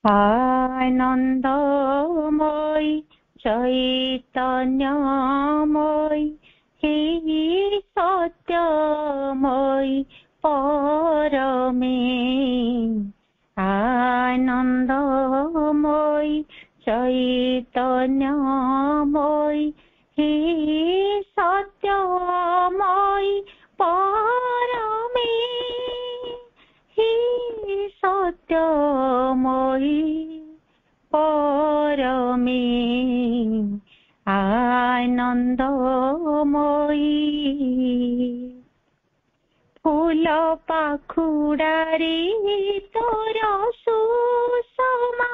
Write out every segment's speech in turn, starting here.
आनन्दमयी चैतन्यमयी हे सत्यमयी परमे आनन्दमयी चैतन्यमयी हे सत्यमयी परमे हे सत्यमयी परमे आनन्दमयी फूल पाखुड़ारी तोर सुषमा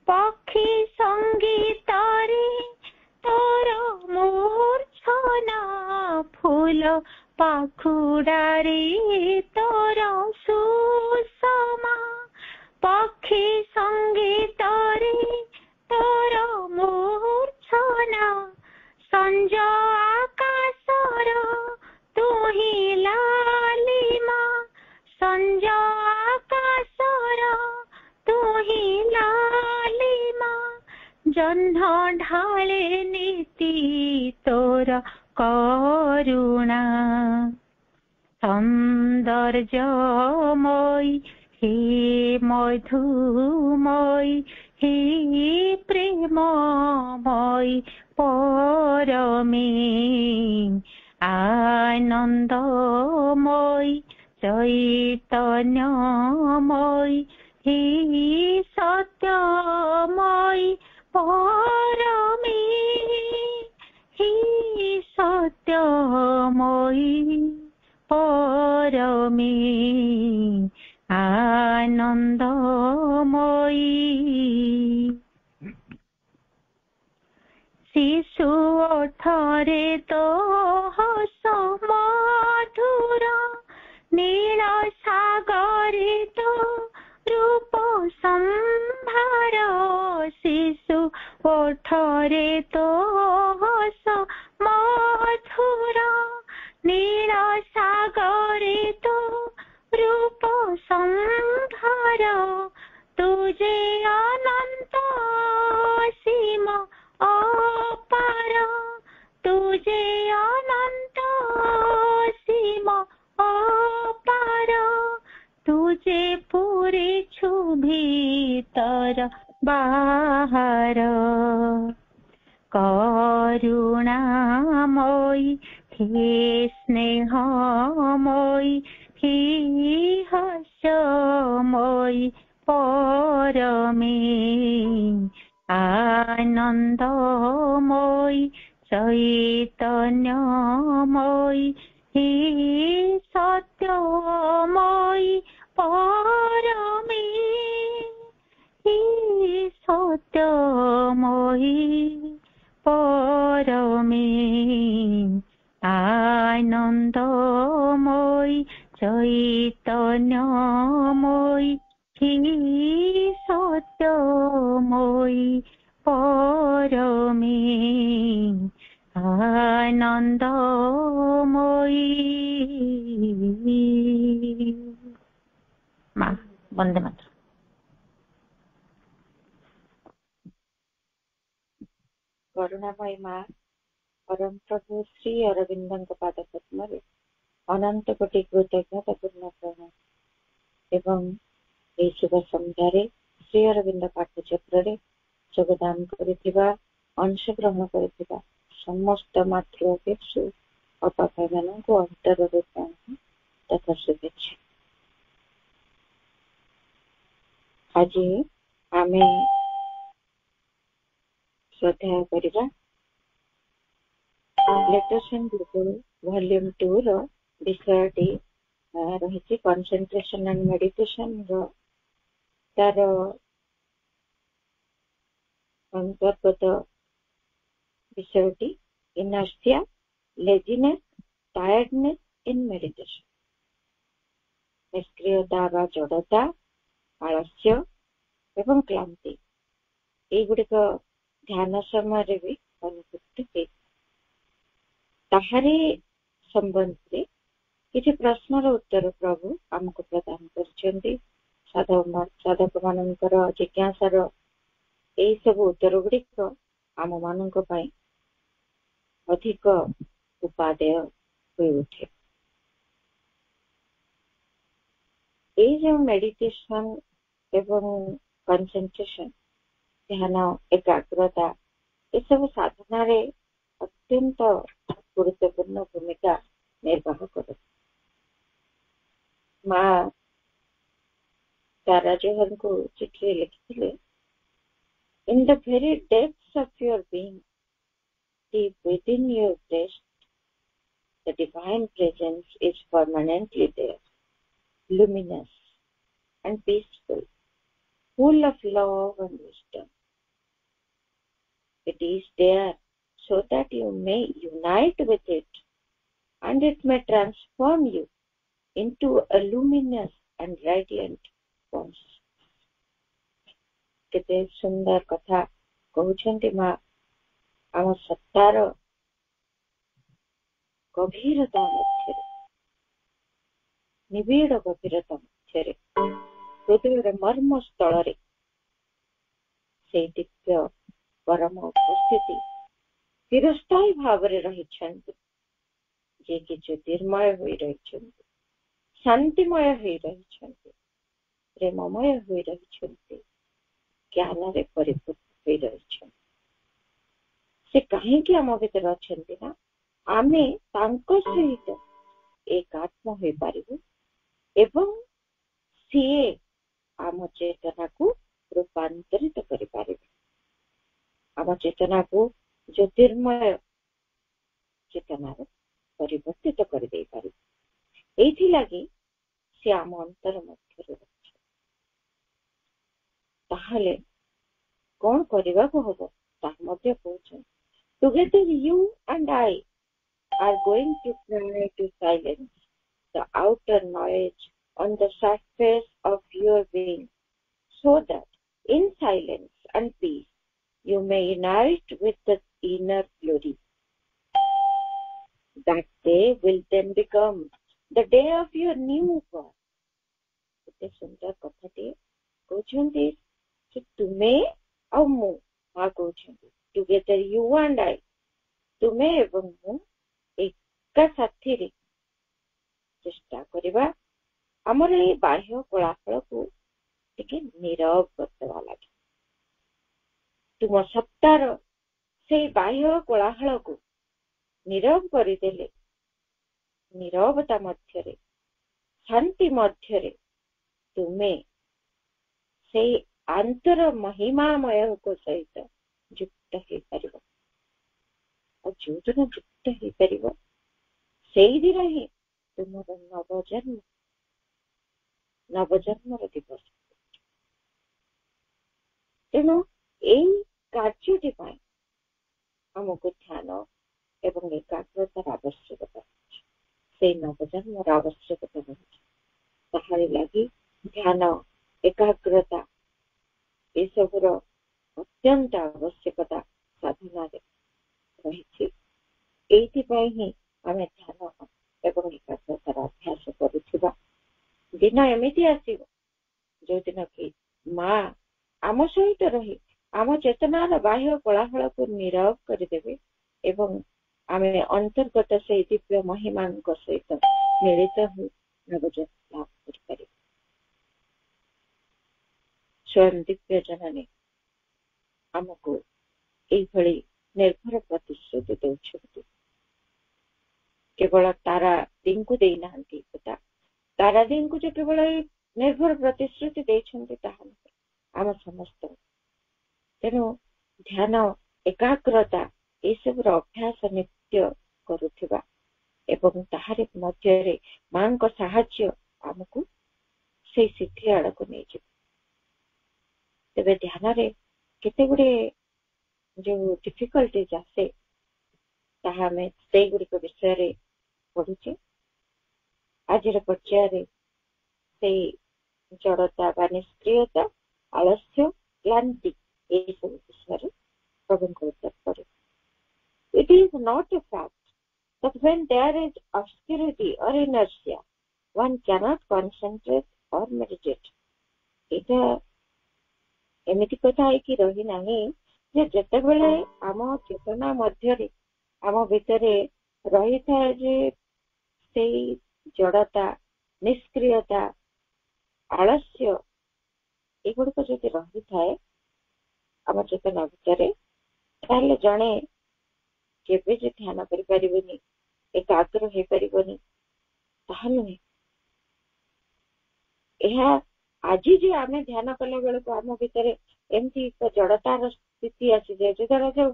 पक्षी संगीतारे तोर मूर्छना फूल पाखुड़ारी तोर सुषमा पक्षी संगीतारे तोर मूर्छना संज आकाशर तुही लालिमा संज आकाशर तुही लालिमा जह्न ढाले नीति तोर करुणा सौंदर्यमयी हे मधुमयी हे प्रेममयी परमे आनन्दमयी चैतन्यमयी हे सत्यमयी परमे हे सत्यमयी परमे आनन्दमयी शिशु ओठरे तो हस मधुर नील सागरे तो रूप संभार शिशु ओठरे तो हस मधुर नील सागरे तो रूप संभार तुझे अनंत सीम अपार तुझे अनंत सीम अपार तुझे पूरे छु भीतर बाहर करुणामयी हे स्नेहमयी हे हास्यमयी परमे आनन्दमयी चैतन्यमयी हे सत्यमयी परमे हे सत्यमयी परमे आनन्दमयी चैतन्यमयी हे सत्यमयी परमे आनन्दमयी माँ वंदे मातरम। करुणामयी माँ परम प्रभु श्री अरविंद पाद पद्म अनंत कोटि कृतज्ञता पूर्ण प्रणाम एवं এই শুভ সন্ধ্যাରେ ଶ୍ରୀ ଅରବିନ୍ଦ ପାଠଚକ୍ରରେ ଯୋଗଦାନ କରିଥିବା ଅଂଶଗ୍ରହଣ କରିଥିବା ସମସ୍ତ ମାତୃଭୂମିଷୁ ଅପା ଭାଇମାନଙ୍କୁ ଅନ୍ତରରୁ ପ୍ରଣାମ ତଥା ଶୁଭେଚ୍ଛା। ଆଜି ଆମେ ଶ୍ରଦ୍ଧା କରିବା ଲେଟର୍ସ ଆଣ୍ଡ ଗ୍ଲୋବାଲ ଭଲ୍ୟୁମ 2 ର ବିଷୟଟି ରହିଛି କନସେନ୍ଟ୍ରେସନ ଆଣ୍ଡ ମେଡିଟେସନ ର ତାର ଅନ୍ତର୍ଗତ ବିଷୟଟି inertia laziness tiredness in meditation निष्क्रियता वा जड़ता आलस्य एवं क्लांति एगुड़िक ध्यान समय भी अनुभूति ताहारी संबंधी किसी प्रश्नर उत्तर प्रभु आमको प्रदान करछन्ति साधक मानकर जिज्ञासार यही सब उत्तर गुड़िक आम मान अधिक उपादेय हो उठे। ये जो मेडिटेशन एवं कंसंट्रेशन ध्यान एकाग्रता ये सब साधना रे अत्यंत गुरुत्वपूर्ण भूमिका निर्वाह कर। माँ तारा जोहर को चिट्ठी लिखिले, in the very depths of your being, deep within your breast, the divine presence is permanently there, luminous and peaceful, full of love and wisdom. It is there so that you may unite with it, and it may transform you into a luminous and radiant consciousness. केते सुंदर कथा कहउछन्ति माँ आम सत्तार गभीरता मध्य निबिड़ गभीरता मध्य हृदय मर्म स्थल से दिव्य परम उपस्थिति चिरस्थायी भाव रही जे कि ज्योतिर्मय हो रही, शांतिमय हो रही, प्रेममय हो रही, ज्ञान रे परिपूर्ण हो रही। से कहीं आम भीतर अच्छे ना आमे तांको सहित एकात्म हो पारिबु एवं सीए आम चेतना को रूपांतरित करि पारिबु, आम चेतना को ज्योतिर्मय चेतना परिवर्तित कर दे पारिबु। एथि लागि से आम अंतर मध्य अछि। ताहले कोन करिबा को हबो ता मध्य कहउछन, together you and I are going to try to silence the outer noise on the surface of your being, so that in silence and peace you may unite with the inner glory. That day will then become the day of your new birth. एते सुंदर कथाटे कहउछन्ति कि तुमे आ मु आ कहउछन्ति together you and I, तुमे एवं मु एका साथी रे चेष्टा करिबा हमर ए बाह्य कोलाहल को टिके नीरव करदेवा लागि। तुम सत्तार से बाह्य कोलाहल को नीरव करिदेले नीरवता मध्य रे शांति मध्य रे तुमे से आंतर महिमामय को सहित युक्त हो पारिबो। और जो दिन युक्त हो पारिबो सेई दिन ही तुमर नवजन्म दिवस। तेणु एई कार्यटी पाई हमको ध्यान एवं एकाग्रतार आवश्यकता अछि, से नवजन्मर आवश्यकता अछि। ताहारे लागि ध्यान एकाग्रता ये सबुर अत्यंत आवश्यकता साधना रही। एइथिपाई ही आमे ध्यान एवं एकाग्रतार अभ्यास करुथिबा दिन एमिति आसीबो जो दिन कि माँ आम सहित रही आम चेतनार बाह्य कोलाहल को नीरव करदेवे एवं आमे अंतर्गत से दिव्य महिमा सहित मिलित हो नवजन्म लाभ कर। स्वयं दिव्य जननी आमको एभली निर्भर प्रतिश्रुति देउछन्ति। केवल तारा दिन को देई नांती, तारा दिन को जो केवल निर्भर प्रतिश्रुति देइछन्ति ताहा आम समस्त। तेणु ध्यान एकाग्रता ये सब अभ्यास नित्य करुथिबा एवं ताहारे मध्य रे मां को साहाय्य आमको से सिद्धि आड़ को नहीं जिवो। तेबे ध्यान रे केते गुडे जो डिफिकल्टीज आसे ताहा में से गुडी को विषय रे पढुचे। आज रे पर्याय रे से जड़ता बा निष्क्रियता आलस्य क्लांति ये सब विषय रे प्रभु को उत्तर करे। It is not a fact that when there is obscurity or inertia, one cannot concentrate or meditate. ଏଇଟା ଏମିତି କଥା ହେଇକି ରହି ନାହିଁ ଯେ ଯେତେବେଳେ ଆମ ଚେତନା ମଧ୍ୟରେ ଆମ ଭିତରେ ରହିଥାଏ ଯେ ସେଇ ଜଡତା, ନିଷ୍କ୍ରିୟତା, ଆଳସ୍ୟ ଏଗୁଡିକ ଯଦି ରହିଥାଏ ଆମ ଚେତନା ଭିତରେ, ତାହେଲେ ଜଣେ କେବେ ଯେ ଧ୍ୟାନ କରିପାରିବନି, ଏକାଗ୍ର ହେଇପାରିବନି ତାହା ନୁହେଁ। ଏହା ଆଜି ଯେ ଆମେ ଧ୍ୟାନ କଲା ବେଳକୁ ଆମ ଭିତରେ ଏମିତି ଏକ ଜଡତାର ସ୍ଥିତି ଆସିଯାଏ, ଯେତେବେଳେ ଯୋଉ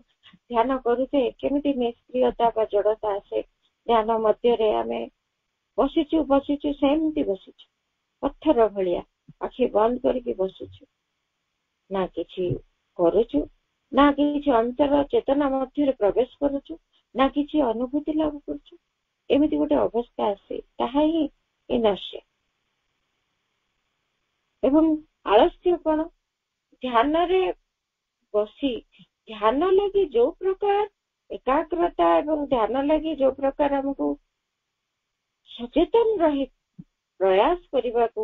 ଧ୍ୟାନ କରୁଛେ କେମିତି ନିଷ୍କ୍ରିୟତା ବା ଜଡତା ଆସେ, ଧ୍ୟାନ ମଧ୍ୟରେ ଆମେ ବସିଛୁ ସେମିତି ବସିଛୁ, ପଥର ଭଳିଆ ଆଖି ବନ୍ଦ କରିକି ବସିଛୁ, ନା କିଛି କରୁଛୁ, ନା କିଛି ଅନ୍ତର ଚେତନା ମଧ୍ୟରେ ପ୍ରବେଶ କରୁଛୁ, ନା କିଛି ଅନୁଭୂତି ଲାଭ କରୁଛୁ। ଏମିତି ଗୋଟେ ଅବସ୍ଥା ଆସେ, ତାହା ହିଁ ଇନର୍ସିଆ। ଏବଂ ଆଳସ୍ୟ କଣ? ଧ୍ୟାନରେ ବସି ଧ୍ୟାନ ଲାଗି ଯୋଉ ପ୍ରକାର ଏକାଗ୍ରତା ଏବଂ ଧ୍ୟାନ ଲାଗି ଯୋଉ ପ୍ରକାର ଆମକୁ ସଚେତନ ରହି ପ୍ରୟାସ କରିବାକୁ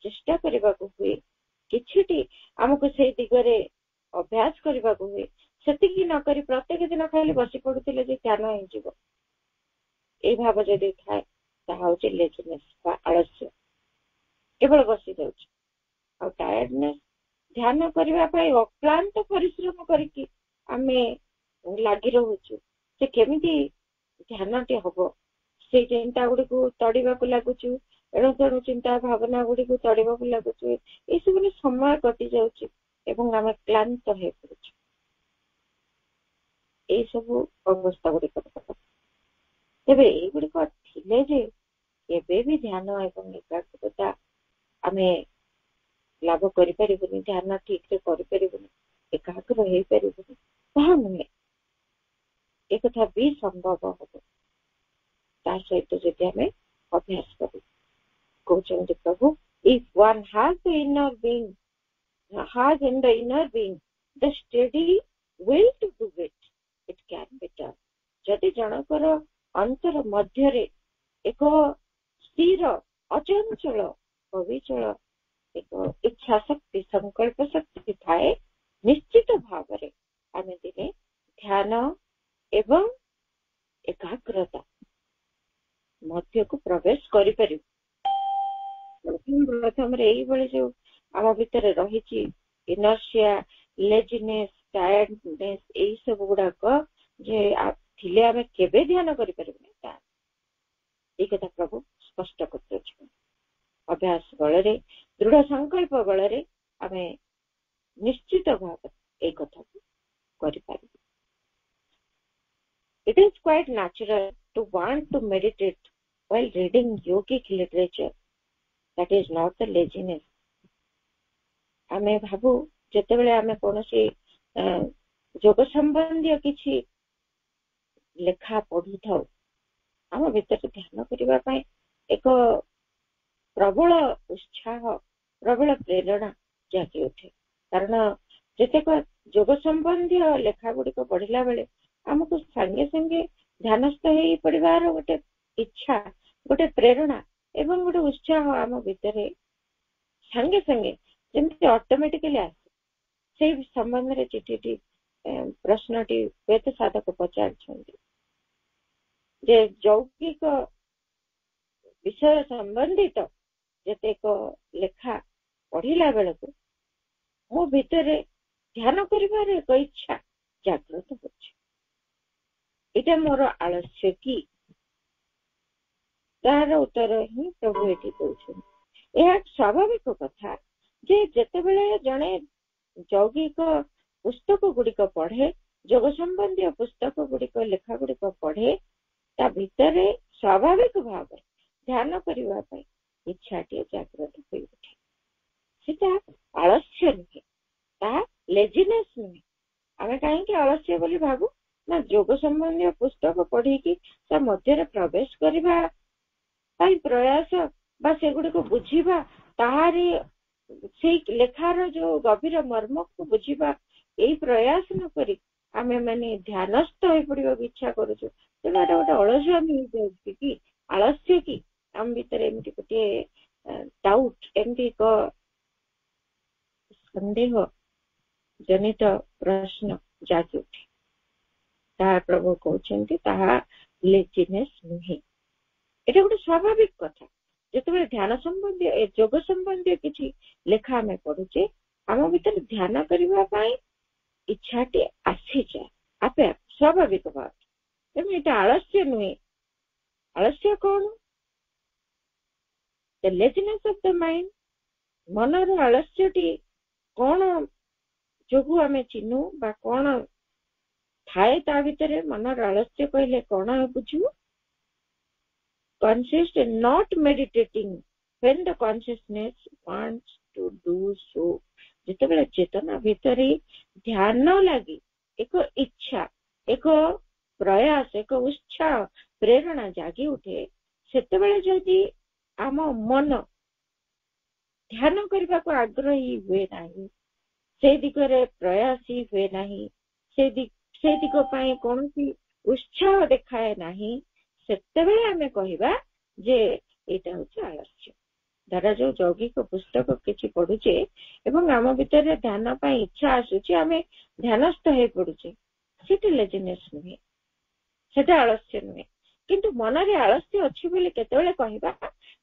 ଚେଷ୍ଟା କରିବାକୁ ହୁଏ, କିଛିଟି ଆମକୁ ସେଇ ଦିଗରେ ଅଭ୍ୟାସ କରିବାକୁ ହୁଏ, ସେତିକି ନକରି ପ୍ରତ୍ୟେକ ଦିନ ଖାଲି ବସି ପଡୁଥିଲେ ଯେ ଧ୍ୟାନ ହେଇଯିବ, ଏଇ ଭାବ ଯଦି ଥାଏ ତାହା ହଉଛି ଲେଜିନେସ୍ ବା ଆଳସ୍ୟ। କେବଳ ବସି ଯାଉଛି ଆଉ ଟାୟାର୍ଡନେସ୍। ଧ୍ୟାନ କରିବା ପାଇଁ ଅକ୍ଳାନ୍ତ ପରିଶ୍ରମ କରିକି ଆମେ ଲାଗି ରହୁଛୁ, ସେ କେମିତି ଧ୍ୟାନଟି ହବ? ସେଇ ଚିନ୍ତା ଗୁଡିକୁ ତଡିବାକୁ ଲାଗୁଛୁ, ଏଣୁ ତେଣୁ ଚିନ୍ତା ଭାବନା ଗୁଡିକୁ ତଡିବାକୁ ଲାଗୁଛୁ, ଏଇସବୁରେ ସମୟ କଟି ଯାଉଛି ଏବଂ ଆମେ କ୍ଳାନ୍ତ ହେଇପଡୁଛୁ। ଏଇ ସବୁ ଅବସ୍ଥା ଗୁଡିକ ତେବେ ଏଇଗୁଡିକ ଥିଲେ ଯେ କେବେ ବି ଧ୍ୟାନ ଏବଂ ଏକାଗ୍ରତା ଆମେ ଲାଭ କରିପାରିବୁନି, ଧ୍ୟାନ ଠିକ ରେ କରିପାରିବୁନି, ଏକାଗ୍ର ହେଇପାରିବୁନି, ତାହା ନୁହେଁ। ଏକଥା ବି ସମ୍ଭବ ହବ ତା ସହିତ ଯଦି ଆମେ ଅଭ୍ୟାସ କରୁ। କହୁଛନ୍ତି ପ୍ରଭୁ, if one has the inner being, has in the inner being the steady will to do it, it can be done. ଯଦି ଜଣଙ୍କର ଅନ୍ତର ମଧ୍ୟରେ ଏକ ସ୍ଥିର, ଅଚଞ୍ଚଳ, ଅବିଚଳ ଏକ ଇଚ୍ଛା ଶକ୍ତି, ସଂକଳ୍ପ ଶକ୍ତି ଥାଏ, ନିଶ୍ଚିତ ଭାବରେ ଆମେ ଦିନେ ଧ୍ୟାନ ଏବଂ ଏକାଗ୍ରତା ମଧ୍ୟକୁ ପ୍ରବେଶ କରିପାରିବୁ। ପ୍ରଥମରେ ଏଇଭଳି ଯୋଉ ଆମ ଭିତରେ ରହିଛି ଇନର୍ସିଆ, ଲେଜିନେସ୍, ଟାୟାର୍ଡନେସ୍, ଏଇ ସବୁ ଗୁଡାକ ଯେ ଥିଲେ ଆମେ କେବେ ଧ୍ୟାନ କରିପାରିବୁନି, ତା ଏଇ କଥା ପ୍ରଭୁ ସ୍ପଷ୍ଟ କରିଦେଉଛନ୍ତି। ଅଭ୍ୟାସ ବଳରେ, ଦୃଢ ସଂକଳ୍ପ ବଳରେ ଆମେ ନିଶ୍ଚିତ ଭାବରେ ଏଇ କଥାକୁ କରିପାରିବୁ। It is quite natural to want to meditate while reading yogic literature. That is not the laziness. ଆମେ ଭାବୁ ଯେତେବେଳେ ଆମେ କୌଣସି ଯୋଗ ସମ୍ବନ୍ଧୀୟ କିଛି ଲେଖା ପଢୁଥାଉ, ଆମ ଭିତରେ ଧ୍ୟାନ କରିବା ପାଇଁ ଏକ ପ୍ରବଳ ଉତ୍ସାହ, ପ୍ରବଳ ପ୍ରେରଣା ଜାଗି ଉଠେ। କାରଣ ଯେତେକ ଯୋଗ ସମ୍ବନ୍ଧୀୟ ଲେଖା ଗୁଡିକ ପଢିଲା ବେଳେ ଆମକୁ ସାଙ୍ଗେ ସାଙ୍ଗେ ଧ୍ୟାନସ୍ଥ ହେଇ ପଡିବାର ଗୋଟେ ଇଚ୍ଛା, ଗୋଟେ ପ୍ରେରଣା ଏବଂ ଗୋଟେ ଉତ୍ସାହ ଆମ ଭିତରେ ସାଙ୍ଗେ ସାଙ୍ଗେ ଯେମିତି ଅଟୋମେଟିକାଲି ଆସେ। ସେଇ ସମ୍ବନ୍ଧରେ ଚିଠିଟି ପ୍ରଶ୍ନଟି ହୁଏତ ସାଧକ ପଚାରିଛନ୍ତି ଯେ ଯୌଗିକ ବିଷୟ ସମ୍ବନ୍ଧିତ ଯେତେକ ଲେଖା ପଢିଲା ବେଳକୁ ମୋ ଭିତରେ ଧ୍ୟାନ କରିବାର ଏକ ଇଚ୍ଛା ଜାଗ୍ରତ ହଉଛି, ଏଇଟା ମୋର ଆଳସ୍ୟ କି? ତାହାର ଉତ୍ତର ହିଁ ପ୍ରଭୁ ଏଠି ଦଉଛନ୍ତି। ଏହା ସ୍ୱାଭାବିକ କଥା ଯେ ଯେତେବେଳେ ଜଣେ ଯୌଗିକ ପୁସ୍ତକ ଗୁଡିକ ପଢେ, ଯୋଗ ସମ୍ବନ୍ଧୀୟ ପୁସ୍ତକ ଗୁଡିକ, ଲେଖା ଗୁଡିକ ପଢେ, ତା ଭିତରେ ସ୍ୱାଭାବିକ ଭାବରେ ଧ୍ୟାନ କରିବା ପାଇଁ ଇଚ୍ଛାଟିଏ ଜାଗ୍ରତ ହୋଇ ଉଠେ। ସେଟା ଆଳସ୍ୟ ନୁହେଁ, ତାହା ଲେଜିନେସ୍ ନୁହେଁ। ଆମେ କାହିଁକି ଆଳସ୍ୟ ବୋଲି ଭାବୁ? ନା ଯୋଗ ସମ୍ବନ୍ଧୀୟ ପୁସ୍ତକ ପଢିକି ତା ମଧ୍ୟରେ ପ୍ରବେଶ କରିବା ପାଇଁ ପ୍ରୟାସ ବା ସେଗୁଡିକୁ ବୁଝିବା, ତାହାରି ସେଇ ଲେଖାର ଯୋଉ ଗଭୀର ମର୍ମକୁ ବୁଝିବା, ଏଇ ପ୍ରୟାସ ନକରି ଆମେ ମାନେ ଧ୍ୟାନସ୍ଥ ହୋଇ ପଡିବାକୁ ଇଚ୍ଛା କରୁଛୁ, ତେଣୁ ଏଟା ଗୋଟେ ଅଳସୁଆମି ହେଇଯାଉଛି କି ଆଳସ୍ୟ କି? ଆମ ଭିତରେ ଏମିତି ଗୋଟିଏ ଡାଉଟ୍, ଏମିତି ଏକ ସନ୍ଦେହ ଜନିତ ପ୍ରଶ୍ନ ଜାଗି ଉଠେ, ତାହା ପ୍ରଭୁ କହୁଛନ୍ତି ତାହା ଲେଜିନେସ୍ ନୁହେଁ। ଏଟା ଗୋଟେ ସ୍ୱାଭାବିକ କଥା। ଯେତେବେଳେ ଧ୍ୟାନ ସମ୍ବନ୍ଧୀୟ ଯୋଗ ସମ୍ବନ୍ଧୀୟ କିଛି ଲେଖା ଆମେ ପଢୁଛେ, ଆମ ଭିତରେ ଧ୍ୟାନ କରିବା ପାଇଁ ଇଚ୍ଛାଟି ଆସିଯାଏ ଆପେ ଆପେ ସ୍ୱାଭାବିକ ଭାବେ। ତେଣୁ ଏଇଟା ଆଳସ୍ୟ ନୁହେଁ। ଆଳସ୍ୟ କଣ? The laziness of the mind, ମନର ଆଳସ୍ୟଟି କଣ ଯୋଗୁ ଆମେ ଚିହ୍ନୁ ବା କଣ ଥାଏ ତା ଭିତରେ? ମନର ଆଳସ୍ୟ କହିଲେ କଣ ବୁଝିବୁ? Consist in not meditating when the consciousness wants to do so. ଯେତେବେଳେ ଚେତନା ଭିତରେ ଧ୍ୟାନ ଲାଗି ଏକ ଇଚ୍ଛା, ଏକ ପ୍ରୟାସ, ଏକ ଉତ୍ସାହ, ପ୍ରେରଣା ଜାଗି ଉଠେ, ସେତେବେଳେ ଯଦି ଆମ ମନ ଧ୍ୟାନ କରିବାକୁ ଆଗ୍ରହୀ ହୁଏ ନାହିଁ, ସେ ଦିଗରେ ପ୍ରୟାସୀ ହୁଏ ନାହିଁ, ସେ ଦିଗ ପାଇଁ କୌଣସି ଉତ୍ସାହ ଦେଖାଏ ନାହିଁ, ସେତେବେଳେ ଆମେ କହିବା ଯେ ଏଇଟା ହଉଛି ଆଳସ୍ୟ। ଧରାଯାଉ ଯୌଗିକ ପୁସ୍ତକ କିଛି ପଢୁଛେ ଏବଂ ଆମ ଭିତରେ ଧ୍ୟାନ ପାଇଁ ଇଚ୍ଛା ଆସୁଛି, ଆମେ ଧ୍ୟାନସ୍ଥ ହେଇ ପଡୁଛେ, ସେଟା ଲେଜିନେସ୍ ନୁହେଁ, ସେଟା ଆଳସ୍ୟ ନୁହେଁ। କିନ୍ତୁ ମନରେ ଆଳସ୍ୟ ଅଛି ବୋଲି କେତେବେଳେ କହିବା?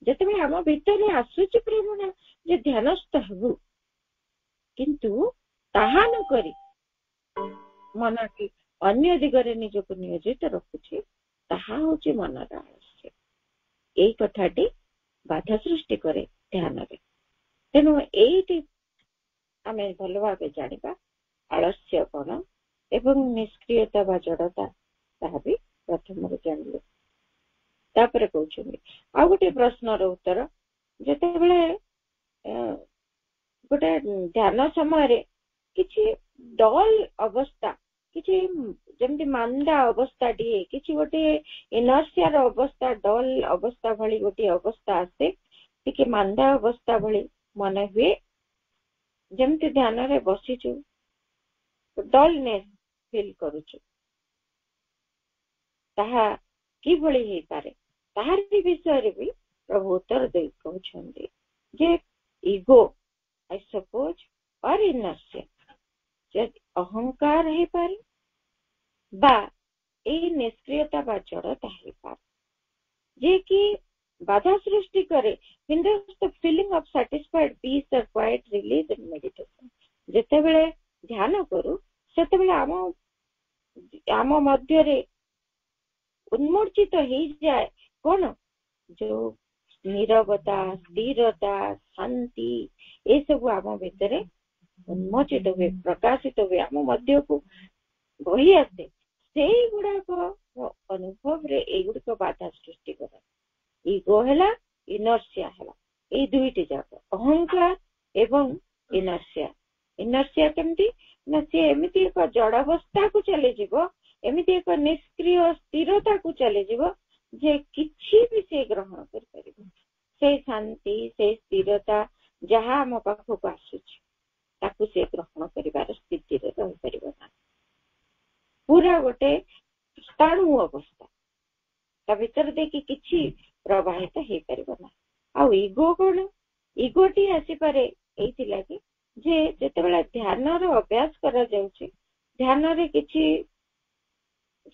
ଯେତେବେଳେ ଆମ ଭିତରେ ଆସୁଛି ପ୍ରେରଣା ଯେ ଧ୍ୟାନସ୍ଥ ହେବୁ, କିନ୍ତୁ ତାହା ନ କରି ମନଟି ଅନ୍ୟ ଦିଗରେ ନିଜକୁ ନିୟୋଜିତ ରଖୁଛି, ତାହା ହଉଛି ମନର ଆଳସ୍ୟ। ଏଇ କଥାଟି ବାଧା ସୃଷ୍ଟି କରେ ଧ୍ୟାନରେ। ତେଣୁ ଏଇଠି ଆମେ ଭଲ ଭାବେ ଜାଣିବା ଆଳସ୍ୟ କଣ ଏବଂ ନିଷ୍କ୍ରିୟତା ବା ଜଡତା, ତାହା ବି ପ୍ରଥମରୁ ଜାଣିଲେ। ତାପରେ କହୁଛନ୍ତି ଆଉ ଗୋଟେ ପ୍ରଶ୍ନର ଉତ୍ତର, ଯେତେବେଳେ ଗୋଟେ ଧ୍ୟାନ ସମୟରେ କିଛି ଡଲ୍ ଅବସ୍ଥା, କିଛି ଯେମିତି ମାନ୍ଦା ଅବସ୍ଥାଟିଏ, କିଛି ଗୋଟେ ଇନର୍ସିଆର ଅବସ୍ଥା, ଡଲ୍ ଅବସ୍ଥା ଭଳି ଗୋଟିଏ ଅବସ୍ଥା ଆସେ, ଟିକେ ମାନ୍ଦା ଅବସ୍ଥା ଭଳି ମନେ ହୁଏ, ଯେମିତି ଧ୍ୟାନରେ ବସିଛୁ ଡଲନେସ୍ ଫିଲ୍ କରୁଛୁ। ତାହା କିଭଳି ହେଇପାରେ, ତାହାରି ବିଷୟରେ ବି ପ୍ରଭୁ ଉତ୍ତର ଦେଇ କହୁଛନ୍ତି ଯେ ego I suppose or inertia, ଯଦି ଅହଙ୍କାର ହେଇପାରେ ବା ଏଇ ନିଷ୍କ୍ରିୟତା ବା ଜଡତା ହେଇପାରେ, ଯେ କି ବାଧା ସୃଷ୍ଟି କରେ hinders the feeling of satisfied peace or quiet release in meditation। ଯେତେବେଳେ ଧ୍ୟାନ କରୁ ସେତେବେଳେ ଆମ ମଧ୍ୟରେ ଉନ୍ମୋଚିତ ହେଇଯାଏ କଣ? ଯୋଉ ନୀରବତା, ସ୍ଥିରତା, ଶାନ୍ତି, ଏସବୁ ଆମ ଭିତରେ ଉନ୍ମୋଚିତ ହୁଏ, ପ୍ରକାଶିତ ହୁଏ, ଆମ ମଧ୍ୟକୁ ବହି ଆସେ। ସେଇଗୁଡାକ ଅନୁଭବରେ ଏଇଗୁଡିକ ବାଧା ସୃଷ୍ଟି କରେ। ଇଗୋ ହେଲା, ଇନର୍ସିଆ ହେଲା, ଏଇ ଦୁଇଟି ଯାକ, ଅହଙ୍କାର ଏବଂ ଇନର୍ସିଆ। ଇନର୍ସିଆ କେମିତି ନା, ସିଏ ଏମିତି ଏକ ଜଡାବସ୍ଥାକୁ ଚାଲିଯିବ, ଏମିତି ଏକ ନିଷ୍କ୍ରିୟ ସ୍ଥିରତାକୁ ଚାଲିଯିବ ଯେ କିଛି ବି ସେ ଗ୍ରହଣ କରିପାରିବ। ସେଇ ଶାନ୍ତି, ସେଇ ସ୍ଥିରତା ଯାହା ଆମ ପାଖକୁ ଆସୁଛି ତାକୁ ସେ ଗ୍ରହଣ କରିବାର ସ୍ଥିତିରେ ରହିପାରିବ ନାହିଁ। ପୁରା ଗୋଟେ ସ୍ଥାଣୁ ଅବସ୍ଥା, ତା ଭିତରେ ଦେଇକି କିଛି ପ୍ରବାହିତ ହେଇପାରିବ ନାହିଁ। ଆଉ ଇଗୋ କଣ? ଇଗୋଟି ଆସିପାରେ ଏଇଥିଲାଗି ଯେ ଯେତେବେଳେ ଧ୍ୟାନର ଅଭ୍ୟାସ କରାଯାଉଛି, ଧ୍ୟାନରେ କିଛି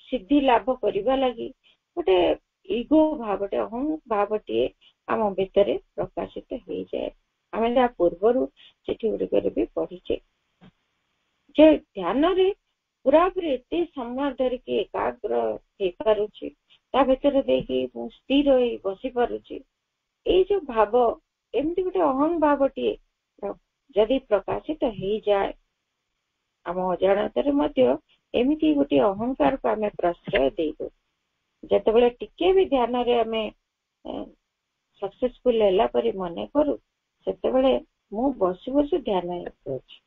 ସିଦ୍ଧି ଲାଭ କରିବା ଲାଗି ଗୋଟେ ଇଗୋ ଭାବଟେ, ଅହଂ ଭାବଟିଏ ଆମ ଭିତରେ ପ୍ରକାଶିତ ହେଇଯାଏ। ଆମେ ଯାହା ପୂର୍ବରୁ ସେଠି ଗୁଡିକରେ ବି ପଢିଛେ ଯେ ଧ୍ୟାନରେ ପୁରାପୁରି ଏତେ ସମୟ ଧରିକି ଏକାଗ୍ର ହେଇପାରୁଛି, ତା ଭିତରେ ଦେଇକି ମୁଁ ସ୍ଥିର ହେଇ ବସି ପାରୁଛି, ଏଇ ଯୋଉ ଭାବ, ଏମିତି ଗୋଟେ ଅହଂ ଭାବଟିଏ ଯଦି ପ୍ରକାଶିତ ହେଇଯାଏ, ଆମ ଅଜାଣତରେ ମଧ୍ୟ ଏମିତି ଗୋଟେ ଅହଙ୍କାରକୁ ଆମେ ପ୍ରଶ୍ରୟ ଦେଇଦଉ। ଯେତେବେଳେ ଟିକେ ବି ଧ୍ୟାନରେ ଆମେ ସକ୍ସେସଫୁଲ ହେଲା ପରି ମନେ କରୁ, ସେତେବେଳେ ମୁଁ ବସୁ ବସୁ ଧ୍ୟାନ ହେଇଯାଉଛି,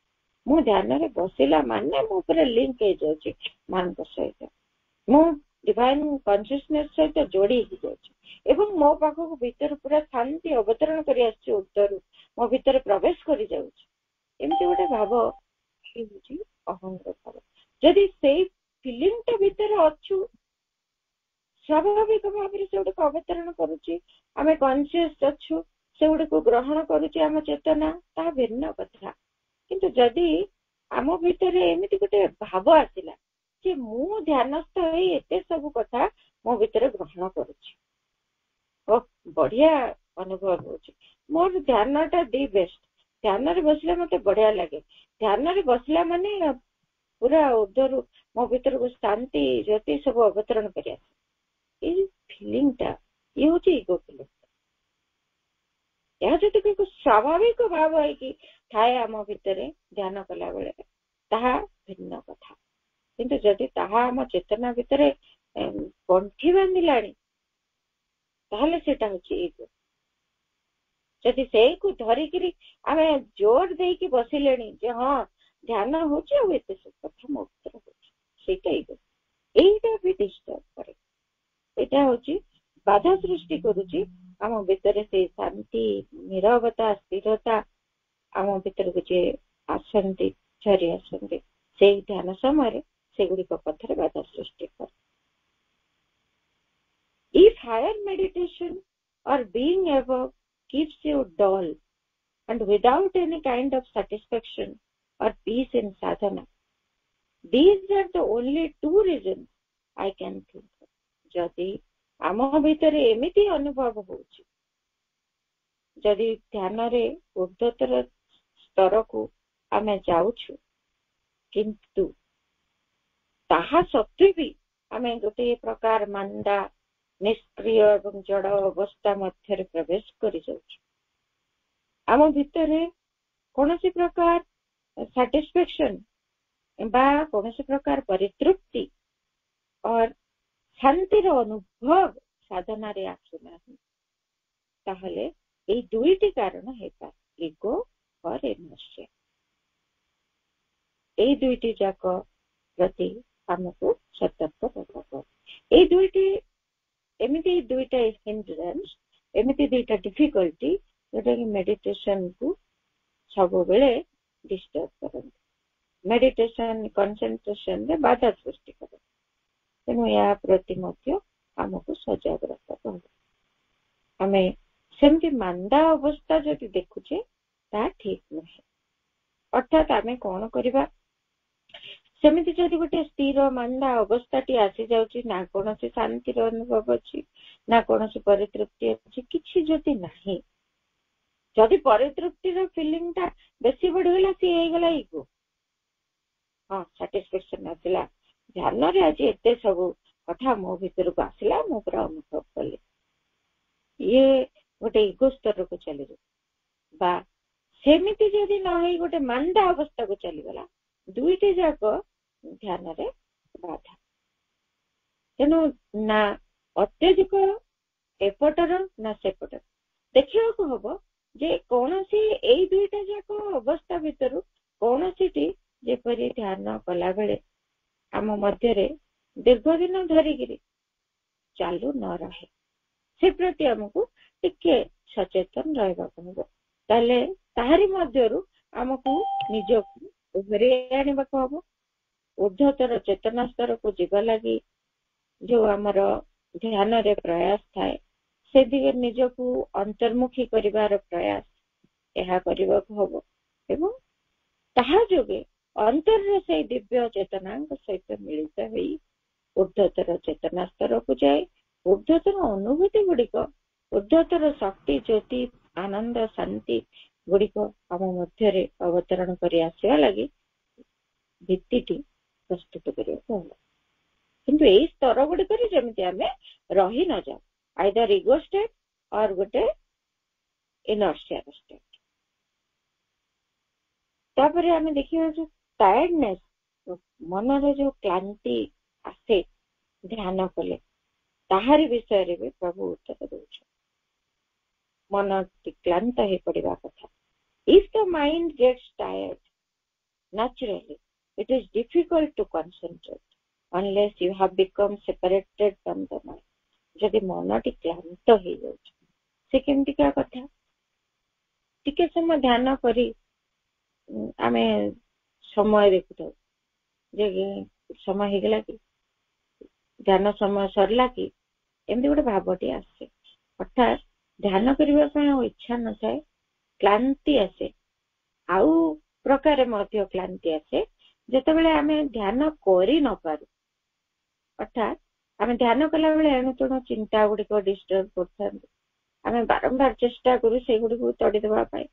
ମୁଁ ଧ୍ୟାନରେ ବସିଲା ମାନେ ମୁଁ ପୁରା ଲିଙ୍କ ହେଇଯାଉଛି ମାନଙ୍କ ସହିତ, ମୁଁ ଡିଭାଇନ କନସିୟସନେସ ସହିତ ଯୋଡି ହେଇଯାଉଛି ଏବଂ ମୋ ପାଖକୁ ଭିତରେ ପୁରା ଶାନ୍ତି ଅବତରଣ କରି ଆସୁଛି, ଉତ୍ତରୁ ମୋ ଭିତରେ ପ୍ରବେଶ କରି ଯାଉଛି। ଏମିତି ଗୋଟେ ଭାବ ହେଉଛି ଅହଙ୍କାର ଭାବ। ଯଦି ସେଇ ଫିଲିଂଟା ଭିତରେ ଅଛୁ, ସ୍ୱାଭାବିକ ଭାବରେ ସେଗୁଡିକ ଅବତରଣ କରୁଛି, ଆମେ କନସିୟସ ଅଛୁ, ସେଗୁଡିକୁ ଗ୍ରହଣ କରୁଛି ଆମ ଚେତନା, ତାହା ଭିନ୍ନ କଥା। କିନ୍ତୁ जदि आम भितर एमती गोटे भाव आसला जे मु ध्यानस्थ होई एते सब कथा मो भितर ग्रहण करुछि बढ़िया अनुभव होछि मोर ध्यानटा दी बेस्ट ध्यान रे बसले मते बढ़िया लगे ध्यान रे बसला माने पूरा उधर मो भितर को शांति ज्योति सब अवतरण करिया ये फीलिंग टा ये होछि इगो फीलिंग या जति को स्वाभाविक भाव है कि थाए आम भितर ध्यान कला बेले ताहा भिन्न कथा किंतु जदि ताहा आम चेतना भितर गंठी बांधिलाणी ताहले सेटा होछि इगो जदि से को धरिकिरी आमे जोर देकी बसिलेनी जे हाँ ध्यान होछि आ एते सब कथा मो भितर होछि सेटा इगो एटा भी डिस्टर्ब करे एटा होछि बाधा सृष्टि करूछि आम भितर से शांति नीरवता स्थिरता आम भितर को जे आसंती झरी आसंती से ध्यान समय से गुड़ी कथार बाधा सृष्टि करे If higher meditation or being above keeps you dull and without any kind of satisfaction or peace in sadhana, these are the only two reasons I can think of. जदि आम भितर एमिति अनुभव होछि जदि ध्यान रे उद्धतर स्तर को आमे जाउछु किंतु ताहा सत्वे भी आमे गोटे प्रकार मंदा निष्क्रिय एवं जड़ अवस्था मध्य प्रवेश कर आम भितर कौन सी प्रकार सैटिस्फैक्शन बा कौन सी प्रकार परितृप्ति और शांतिर अनुभव साधना रे आसुना ताहले ए दुईटी कारण हेता इगो और इनर्शिया ए दुईटी जाक प्रति हमको सतर्क रहबो ए दुईटी एमिति दुईटा हिंड्रेंस एमिति दुईटा डिफिकल्टी जोटा कि मेडिटेशन को सब बेले डिस्टर्ब करते मेडिटेशन कंसंट्रेशन रे बाधा सृष्टि करे तेणु या प्रति मध्य हमको सजग रहबो आमे सेमती मांदा अवस्था जदि देखुचे ता ठीक नहीं अर्थात आमे कौन करिबा सेमिति जदि गोटे स्थिर मांदा अवस्थाटी आसी जाउची ना कोनोसी शांतिर अनुभव अछि ना कोनोसी परितृप्ति अछि किछि जदि नाही जदि परितृप्तिर फीलिंग ता बेसी बढ़िगला सी हे गला इगो हां सैटिस्फैक्शन आसिला ध्यान रे आज एते सब कथा मो भीतर को आसिला मो पूरा अनुभव कले ये गोटे इगो स्तर को चली बा सेमिति जदि न हे गोटे मांदा अवस्था को चली गला दुईटी जाक ध्यान रे बाधा तेणु ना अत्यधिक एपटर ना सेपटर देखिया को हबो जे कोनोसी एई दुईटा जाक अवस्था भितरु कोनोसीटी जेपरि ध्यान कला बेले आम मध्य रे दीर्घ दिन धरिगिरी चालू न रहे से प्रति हमको टिके सचेतन रहबा को ताले ताहारी मध्यरु हमको निजको उभरे आने हम ऊर्ध्वतर चेतना स्तर को जीवा लगी जो आमर ध्यान रे प्रयास थाए से दिगे निजको अंतर्मुखी करिवार प्रयास यह करबा हबो एवं ताहा जोगे अंतर से दिव्य चेतना सहित मिलित होई ऊर्ध्वतर चेतना स्तर को जाए ऊर्ध्वतर अनुभूति गुड़िक ऊर्ध्वतर शक्ति ज्योति आनंद शांति गुड़िक आम मध्य अवतरण कर आसवा लगी भित्तिटी प्रस्तुत करने किंतु यही स्तर गुड़िक जमी आम रही न जाऊ आइदर इगो स्टेट और गोटे इनर्शिया स्टेट तापर आम देखिए जो टायर्डनेस मनर जो क्लांति आसे ध्यान कले ताहारी विषय रे भी प्रभु उत्तर दौछ मन क्लांत हो पड़ा कथा if the mind gets tired naturally it is difficult to concentrate unless you have become separated from the mind जदि मन टी क्लांत हो जाउछ से केमती क्या कथा टिके समय ध्यान करी आमे समय देखु जे समय हो गला कि ध्यान समय सरला कि एमती गोटे भावटी आसे अर्थात ध्यान करने इच्छा न थाए क्लांति आसे आउ प्रकार मध्य क्लांति आसे जेतेबेले आमे ध्यान करि न पारू अर्थात आमे ध्यान कला बेले एणु तेणु चिंता गुड़िक डिस्टर्ब कर आमे बारंबार चेष्टा करू से गुड़ी को तड़ी देबा पाई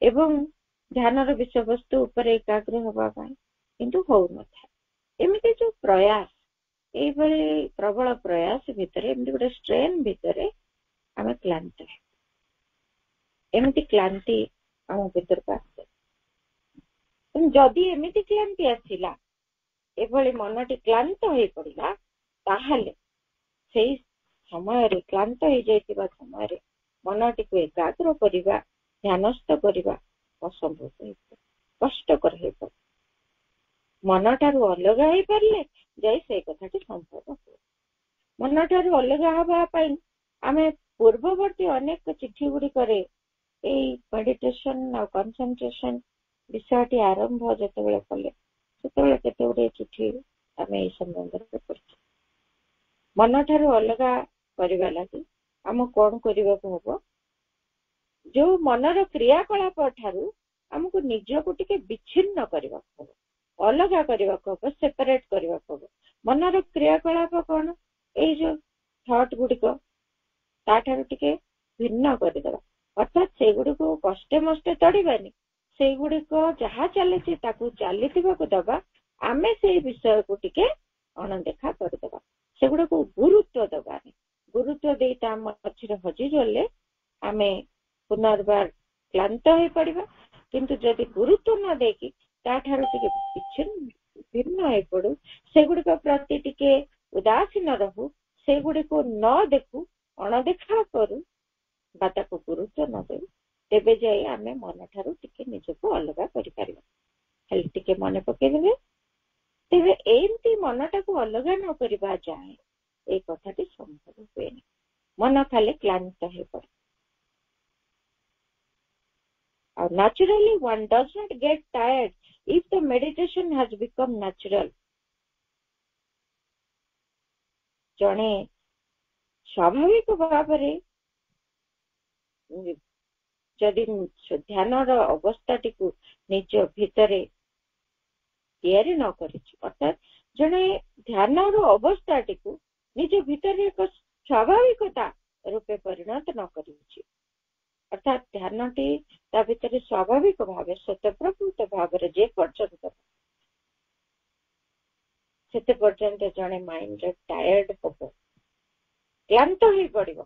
एवं ध्यान विषय वस्तु उपर एकाग्र होबा पाई किंतु हो न था एमिति जो प्रयास ए प्रबल प्रयास भितर एमती गोटे स्ट्रेन भितर आमे क्लांत एमती क्लांति आम भीतर को आसे जदि एमती क्लांति आसिला एभली मनटी क्लांत हो पड़ा ताहले से समय क्लांत हो जाइतिबा समय मनटी को एकाग्र करिबा ध्यानस्थ करिबा असंभव हो कष्टकर हो पड़े मन ठारू अलग हो पारे जाई से कथाटी संभव हो मन ठारू अलग हवा आमे पूर्ववर्ती अनेक चिठी गुड़ी करे मेडिटेशन और कंसंट्रेशन विषयटी आरंभ जिते कले से केते गुड़े चिठी आम ये संबंध में पढ़ मन ठारू अलग करने लगी आम कौन करने को हम जो मनर क्रियाकलाप ठारू आमको निजको टिके विच्छिन्न करने हम अलग करने हम सेपरेट करने हम मनर क्रियाकलाप कौन ये जो थॉट गुड़िक ताठारू टिके भिन्न करदे अर्थात से गुड़ी को कष्टे मष्टे तड़ानी से गुड़िक जहाँ चली चली दबा आमे से विषय को टिके अणदेखा करदे से गुड़ा को गुरुत्व दबानी गुरुत्व दे मझे हजि गले आमे पुनर्बार क्लांत हो पड़ा किंतु जदि गुरुत्व न देकी ताठारू टिके विच्छिन्न भिन्न हो पड़ू से गुड़िक प्रति टिके उदासीन रहू से गुड़ी को न देखू अणदेखा करू बाता को गुरुत्व न दे तेबे जाई आमे मन ठारू टिके निजको अलग करि पारिबा खाली टिके मन पकेइबे तेबे एमती मनटा को अलग न करबा जाए ए कथाटी संभव हुए मन खाली क्लांत हो पड़े और naturally one does not get tired if the meditation has become natural जने स्वाभाविक भाव जदि ध्यान अवस्था टी निज भितर तैयारी न करी अर्थात जने ध्यान अवस्था टी निज भितर एक स्वाभाविकता रूपे परिणत न करी अर्थात ध्यान टी ता भितर स्वाभाविक भाव स्वतःप्रभुत भाव जे पर्यंत जने माइंड टायर्ड हम क्लांत हो पड़ो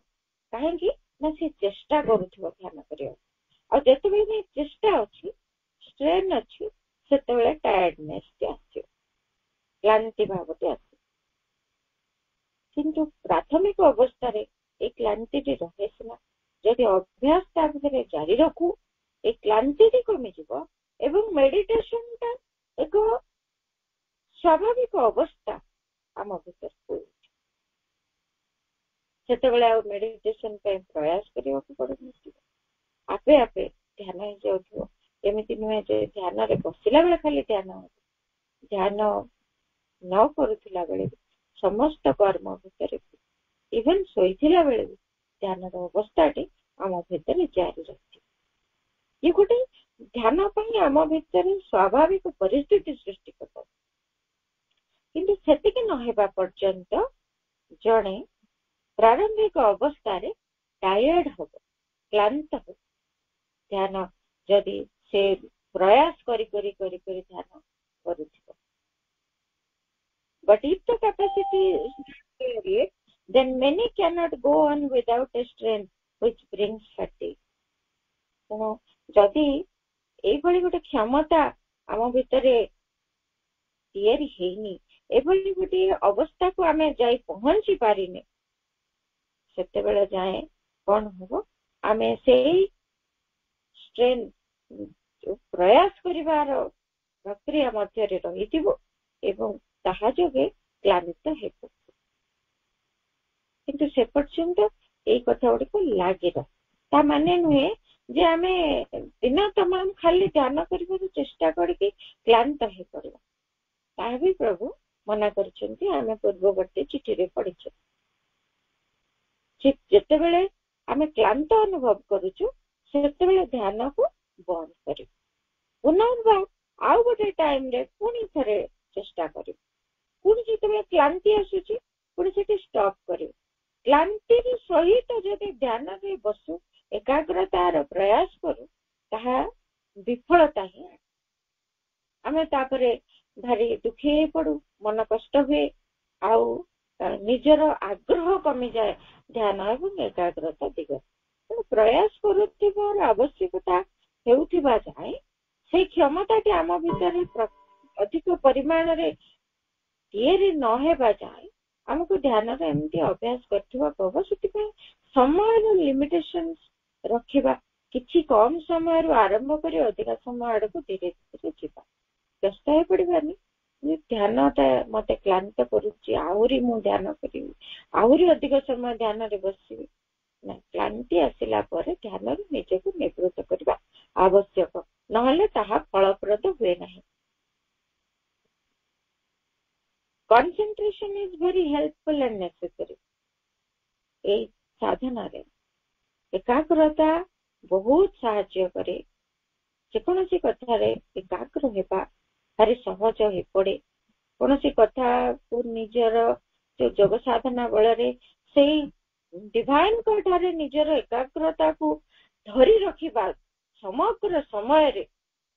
कहीं ना से चेष्टा करुवा ध्यान करने जिते चेष्टा अच्छी स्ट्रेन अच्छी से टायर्डनेस क्लांति भाव आस किंतु प्राथमिक अवस्था ये क्लांति रहे सीना जदि अभ्यास ता भीतर जारी रखू ये क्लांति कमिज एवं मेडिटेशन टा एक स्वाभाविक अवस्था आम भीतर सेतेबेले आ मेडिटेशन पे प्रयास करने को पड़े आपे आपे ध्यान हो जाउथो एमिति नुहे जे ध्यान रे बसिला बेले खाली ध्यान ध्यान न करुथिला बेले समस्त कर्म भितर इवन सोइथिला बेले ध्यान रो अवस्थाटी आम भितर जारी रखी ये गोटे ध्यान पई आम भितर स्वाभाविक परिस्थिति सृष्टि करता किंतु सेतिके न हेबा पर्यंत जणे प्रारंभिक अवस्था रे टायर्ड हो क्लांत हो ध्यान जदि से प्रयास करी करी करी करी ध्यान करुथिबो but if the capacity is not there then many cannot go on without a strain which brings fatigue जदि एई भली गोटे क्षमता आम भितरे तैयारी हेनी एभली गोटे अवस्था को आमे जाई पहुंची पारिने सेते बेले जाए कौन हम आमे से स्ट्रेन प्रयास करिवार प्रक्रिया मध्य रही एवं ताहा जोगे क्लांत हे किंतु से पर्यंत ये कथा गुड़ी को लगी ता माने नुहे जे आमे दिन तमाम खाली ध्यान करने चेष्टा करके क्लांत हो पड़ा ता भी प्रभु मना करछंती आमे पूर्ववर्ती चिठी रे पढ़िछे जिते बेले आमे क्लांत अनुभव करुचु सेते बेले ध्यान को बंद करू पुनर्बार आउ गोटे टाइम रे पुणी थरे चेष्टा करिवे पुणी जेतेबेले क्लांति आसुची पुणी सेठी स्टॉप करिवे क्लांति सहित जदि ध्यान रे बसु एकाग्रतार प्रयास करू ताहा विफलता ही आमे तापरे भारी दुखी पड़ू मन कष्ट हुए आउ निजर आग्रह कमी जाए ध्यान एवं एकाग्रता दिग प्रयास करुथिबार आवश्यकता हेउथिबा जाए से क्षमताटी आम भीतर अधिक परिमाण रे तैयारी न हेबा जाए आमको ध्यान रे एमती अभ्यास करथिबा पब सेति समय लिमिटेशंस रखिबा किछि कम समय रु आरंभ करी अधिक समय आडको धीरे धीरे जीवा व्यस्त हे पड़िबानी ध्यान मते क्लांत करुच्ची आहुरी मु ध्यान करी आहुरी अधिक समय ध्यान रे बसिबी ना क्लांति आसिला परे ध्यान रे निजे को निवृत्त करबा आवश्यक नहले ताहा फलप्रद हुए नाही concentration is very helpful and necessary ए साधना रे एकाग्रता बहुत साहाय्य करे जेकोसी कथा रे एकाग्र हेबा भारी सहज हे पड़े कोनसी कथा को निजर जो योग साधना बल रे से डिवाइन कठारे निजर एकाग्रता को धरी रखिबा समग्र समय रे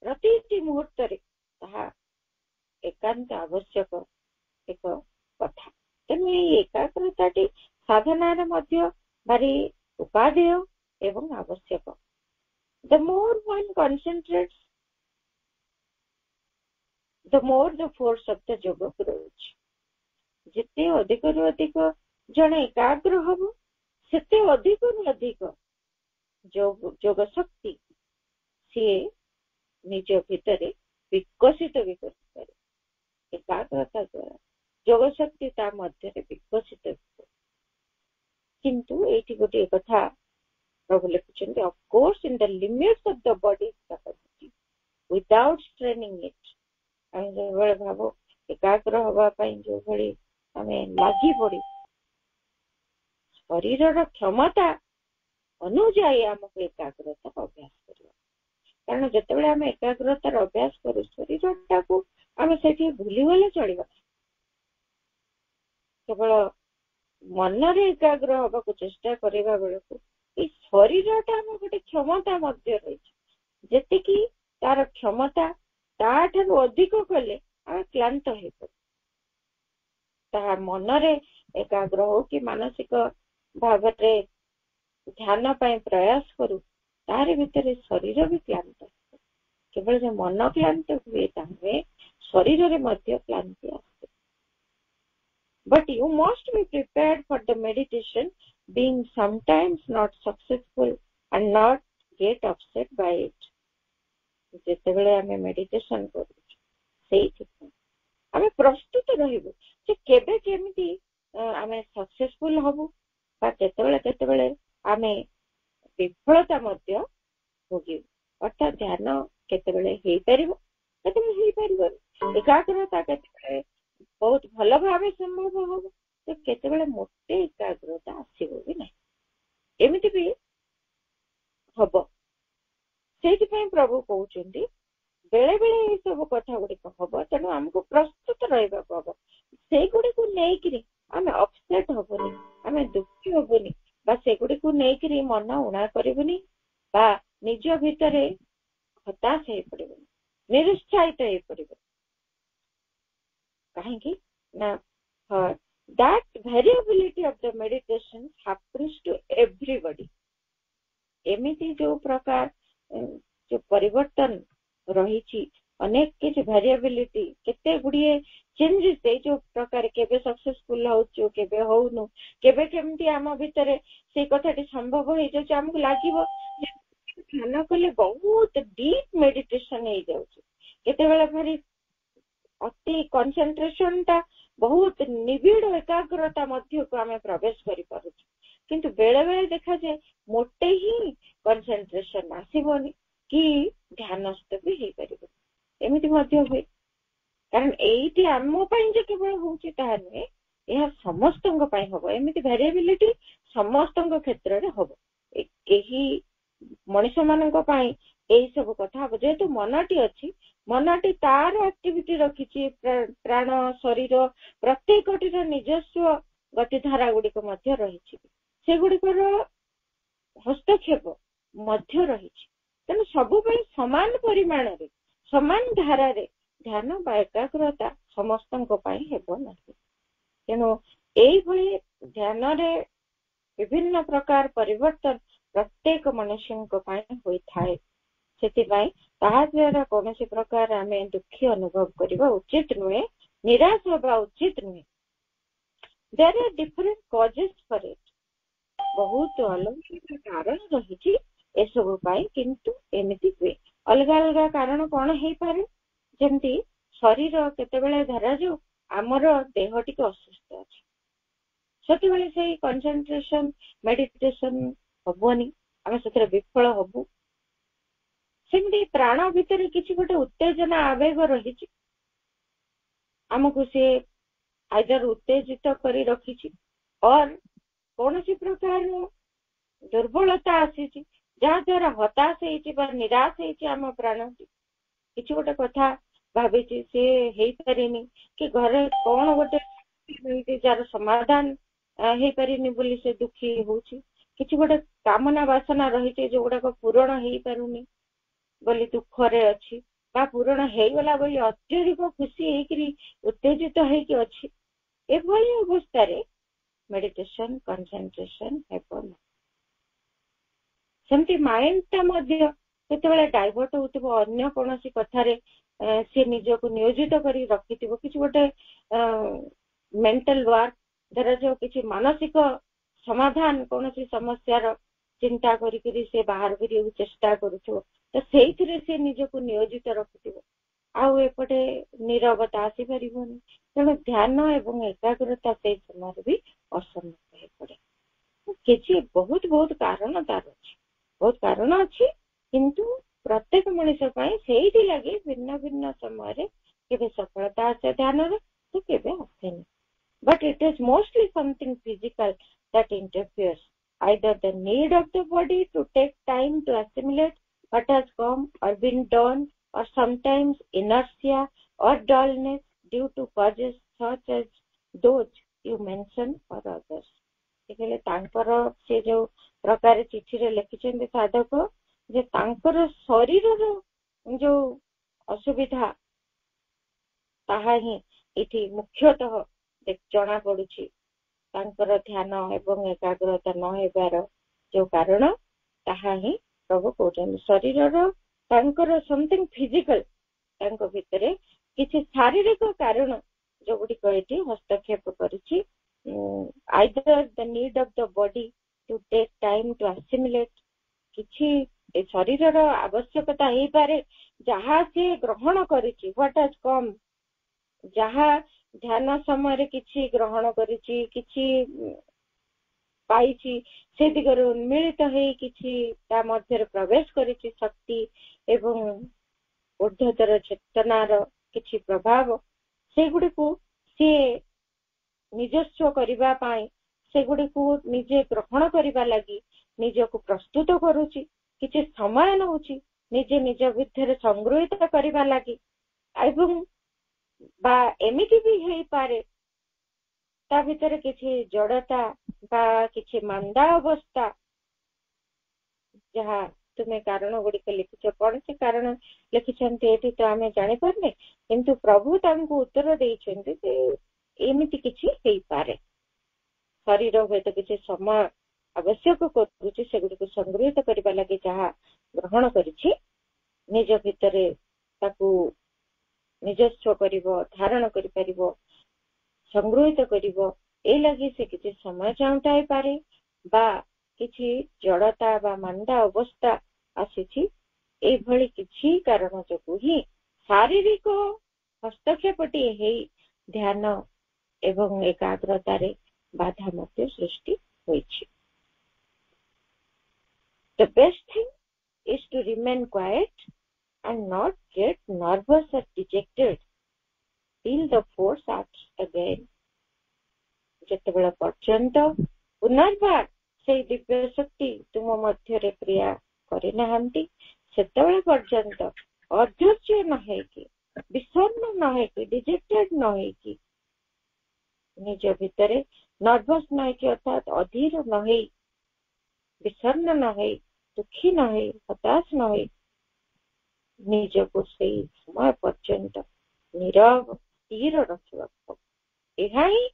प्रति मुहूर्त रे ताहा एकांत आवश्यक एक कथा तेणु एकाग्रता साधना मध्य भारी उपादेय एवं आवश्यक the more one concentrates the more the force of the योग ग्रोज जिते अधिक रु अधिक जने एकाग्र हब सेते अधिक रु अधिक योग शक्ति सी निज भितर विकसित भी कर एकाग्रता द्वारा योग शक्ति ता मध्य विकसित किंतु एटी गोटे कथा प्रभु लिखुचंदी of course in the limits of the body capacity without straining it आमे जे भाव एकाग्र हवा पई जो भली आमे लागी पड़ी शरीर क्षमता अनुजाई हमको एकाग्रता अभ्यास करवा कारण जेतेबेले आमे एकाग्रतार अभ्यास करू शरीरटा को आमे सेठी भूली गले चलिबा केवल मन रे एकाग्र हवा को चेष्टा करबा बेले को ए शरीरटा हम गोटे क्षमता मध्य रही जेते कि तार क्षमता ता ठाରୁ अधिक कले आ क्लांत हे ता मन रे एकाग्र हो कि मानसिक भाव रे ध्यान पाए प्रयास करू तारे भितर शरीर भी क्लांत केवल जो मन क्लांत हुए ताहे शरीर रे मध्य क्लांति आसे but you must be prepared for the meditation being sometimes not successful and not get upset by it जेतेबेले आमे मेडिटेशन करू सेही आमे प्रस्तुत रहिबो जे केबे केमिति आमे सक्सेसफुल हबु बा केतेबेले आमे विफलता मध्य होगी अर्थात ध्यान केतेबेले हेई परिबो केतेबेले हेई परिबो एकाग्रता केतेबेले बहुत भल भाव संभव हम तो केतेबेले मोटे एकाग्रता आसीबो भी नहीं एमिति भी हबो सेति पई प्रभु कहउचंदी बेले बेले ए सब कथा गुडी हबो तेनु हमको प्रस्तुत रहबा पबो से गुडी को नै करी आमे अपसेट हबोनी आमे दुखी हबोनी बा से गुडी को नै करी मन उणा करबोनी बा निज भितरे हताश हे पड़िबोनी निरुत्साहित हे पड़िबो कहेंगे ना that variability of the meditation happens to everybody एमिति जो प्रकार जो परिवर्तन रही छी अनेक के जो वेरिएबिलिटी केते गुडिए चेंजेस दे जो प्रकार केबे सक्सेसफुल होचो केबे होउनु केबे केमति आम भितरे से कथाटी संभव हे जो हमको लागिवो ध्यान कले बहुत डीप मेडिटेशन हे जाउछ केते बेला भारी अति कंसंट्रेशन ता बहुत निबिड़ एकाग्रता मध्य को आमे प्रवेश करि पारु किंतु बेले बेले देखा जाए मोटे ही कंसंट्रेशन आसीबोनी कि ध्यानस्थ भी हे परिबो एमिति मध्य हुए कारण एइटी आमो पई जे केवल होउची ताहा नुहे यह समस्तंग पई हबो एमिति वेरिएबिलिटी समस्तंग क्षेत्र रे हबो एही मनुष्य मानक पई एही सब कथा हबो जेतु मनटी अछि मनटी तार एक्टिविटी रखिछि प्राण शरीर प्रत्येकटीर निजस्व गतिधारा गुड़िक मध्य रहिछि सेगुड़िकर हस्तक्षेप मध्य रहिछि तेणु सबु समान परिमाण रे समान धारा रे ध्यान बा एकाग्रता समस्तक हेब नहीं तेणु यही ध्यान रे विभिन्न प्रकार परिवर्तन प्रत्येक मनुष्य होता है द्वारा कौन प्रकार आम दुखी अनुभव करने उचित नुहे निराश होगा उचित नुहे there are different causes for it बहुत अलग कारण रही एसबू किंतु एमती हुए अलग अलग कारण कौन हो पारे जमती शरीर केतेबेले धरा जो आमर देह टी असुस्थ अच्छे सेतेबेले से कंसंट्रेशन मेडिटेशन हबनी आम से विफल हबू सेमती प्राण भितर किसी गोटे उत्तेजना आवेग रही आमको सी आइदर उत्तेजित करी रखी और कौन सी प्रकार दुर्बलता आसी जहाँ द्वारा हताश हो निराश होम प्राण किसी गोटे कथा भावी सी हो पारिनी कि घरे कौन गोटे जार समाधान हो पारिनी बोली से दुखी होची किसी गोटे कामना वासना रही जो गुड़ाक पूरण हो पारुनी बोली दुखरे अच्छी पूरण हो गला बोली अत्यधिक खुशी होकरी उत्तेजित होगी अच्छी एभली अवस्था रे मेडिटेशन कंसंट्रेशन हेबन सेमती माइंड ता मध्य केतेबेले डाइवर्ट होतिबो अन्य कोनोसी कथारे से निजको नियोजित करी रखिथिबो किछि गोटे मेंटल वर्क धरा जो किछि मानसिक समाधान कोनोसी समस्यार चिंता करी से बाहर करियो चेष्टा करूथो तो सेइथिरे से निजको नियोजित रखिथिबो आउ एपटे नीरवता आसी परिबोनी तेणु ध्यान एवं एकाग्रता से समय भी असम्भव हो पड़े किछि बहुत बहुत कारण तार अछि बहुत कारण अच्छी किंतु प्रत्येक मनुष्य से लगे भिन्न भिन्न समय केवे सफलता आसे ध्यान रे तो केवे आसेनी but it is mostly something physical that interferes either the need of the body to take time to assimilate what has come or been done or sometimes inertia or dullness due to causes such as those you mentioned or others देखले तांकर से जो प्रकार चिठी रे लिखिछन साधक जे तांकर शरीर रो जो असुविधा ताहा ही इति मुख्यतः जना पड़ुछि तांकर ध्यान एवं एकाग्रता न हेबार जो कारण ताहा ही प्रभु कहउछन शरीर रो तांकर समथिंग फिजिकल तांको भितरे किछि शारीरिक कारण जो गुडी कहिति हस्तक्षेप करिछि either the need of the body to take time to assimilate किछि शरीर रो आवश्यकता हे पारे जहा से ग्रहण करिछि व्हाट हैज कम जहा ध्यान समय रे किछि ग्रहण करिछि किछि पाइछि से दिगर उन्मिलित हे किछि ता मध्य प्रवेश करिछि शक्ति एवं ऊर्ध्वतर चेतनार किछि प्रभाव से गुडी को से निजस्व करिबा पाई से गुडी को निजे ग्रहण करिबा लागि निजको प्रस्तुत करूछि किछि समय नउछि निजे निज भितर संग्रहित करिबा लागि एवं बा एमिति भी हेई पारे ता भितर किछि जड़ता बा किछि मंदा अवस्था जहा तुमे कारण गुडी के लिखिछ कोन से कारण लिखिछन्ते एठी तो आमे जानि परने किंतु प्रभु तांको उत्तर देइछन्ते जे एमिति किछि हेई पारे शरीर होते किछि समय आवश्यक करूछि सेगुडी को संग्रहित करिबा लागि जहा ग्रहण करिछि निज भितरे ताकू निजस्व करिवो धारण करि परिवो संग्रहित करिवो ए लागि से किछि समय चाहताय पारे बा किछि जड़ता बा मंदा अवस्था आसीछि ए भली किछि कारण जकु ही शारीरिक हस्तक्षेपटी हेई ध्यान एवं एकाग्रता रे बाधा मध्य सृष्टि होइछि The best thing is to remain quiet and not get nervous or dejected till the force acts again. जेतेबेला पर्यंत पुनर्बार से दिव्य शक्ति तुम मध्य रे क्रिया करि नहंती सेतेबेला पर्यंत ଅଧୈର୍ଯ୍ୟ ନ ହେଇକି, ବିଷର୍ଣ୍ଣ ନ ହେଇକି, ଡିଜେକ୍ଟେଡ୍ ନ ହେଇକି, ନିଜ ଭିତରେ ନର୍ଭସ୍ ନ ହେଇକି, ଅର୍ଥାତ୍ ଅଧୀର ନ ହେଇ, ବିଷର୍ଣ୍ଣ ନ ହେଇ, ଦୁଃଖୀ ନ ହେଇ, ହତାଶ ନ ହେଇ, ନିଜକୁ ସେଇ ସମୟ ପର୍ଯ୍ୟନ୍ତ ନୀରବ ସ୍ଥିର ରଖିବାକୁ ହବ। ଏହା ହିଁ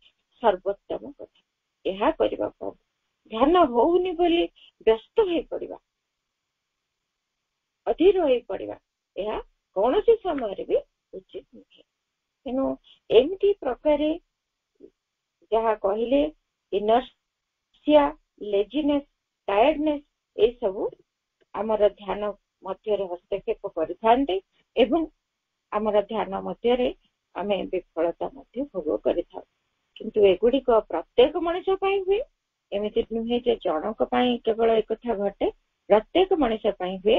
ସର୍ବୋତ୍ତମ କଥା। ଏହା କରିବାକୁ ହବ। ଧ୍ୟାନ ହଉନି ବୋଲି ବ୍ୟସ୍ତ ହେଇ ପଡିବା, ଅଧୀର ହେଇ ପଡିବା, ଏହା କୌଣସି ସମୟରେ ବି ଉଚିତ ନୁହେଁ। ତେଣୁ ଏମିତି ପ୍ରକାରେ ଯାହା କହିଲେ ଇନର୍ସିଆ, ଲେଜିନେସ୍, ଟାୟାର୍ଡନେସ୍, ଏସବୁ ଆମର ଧ୍ୟାନ ମଧ୍ୟରେ ହସ୍ତକ୍ଷେପ କରିଥାନ୍ତି ଏବଂ ଆମର ଧ୍ୟାନ ମଧ୍ୟରେ ଆମେ ବିଫଳତା ମଧ୍ୟ ଭୋଗ କରିଥାଉ। କିନ୍ତୁ ଏଗୁଡିକ ପ୍ରତ୍ୟେକ ମଣିଷ ପାଇଁ ହୁଏ। ଏମିତି ନୁହେଁ ଯେ ଜଣଙ୍କ ପାଇଁ କେବଳ ଏକଥା ଘଟେ, ପ୍ରତ୍ୟେକ ମଣିଷ ପାଇଁ ହୁଏ।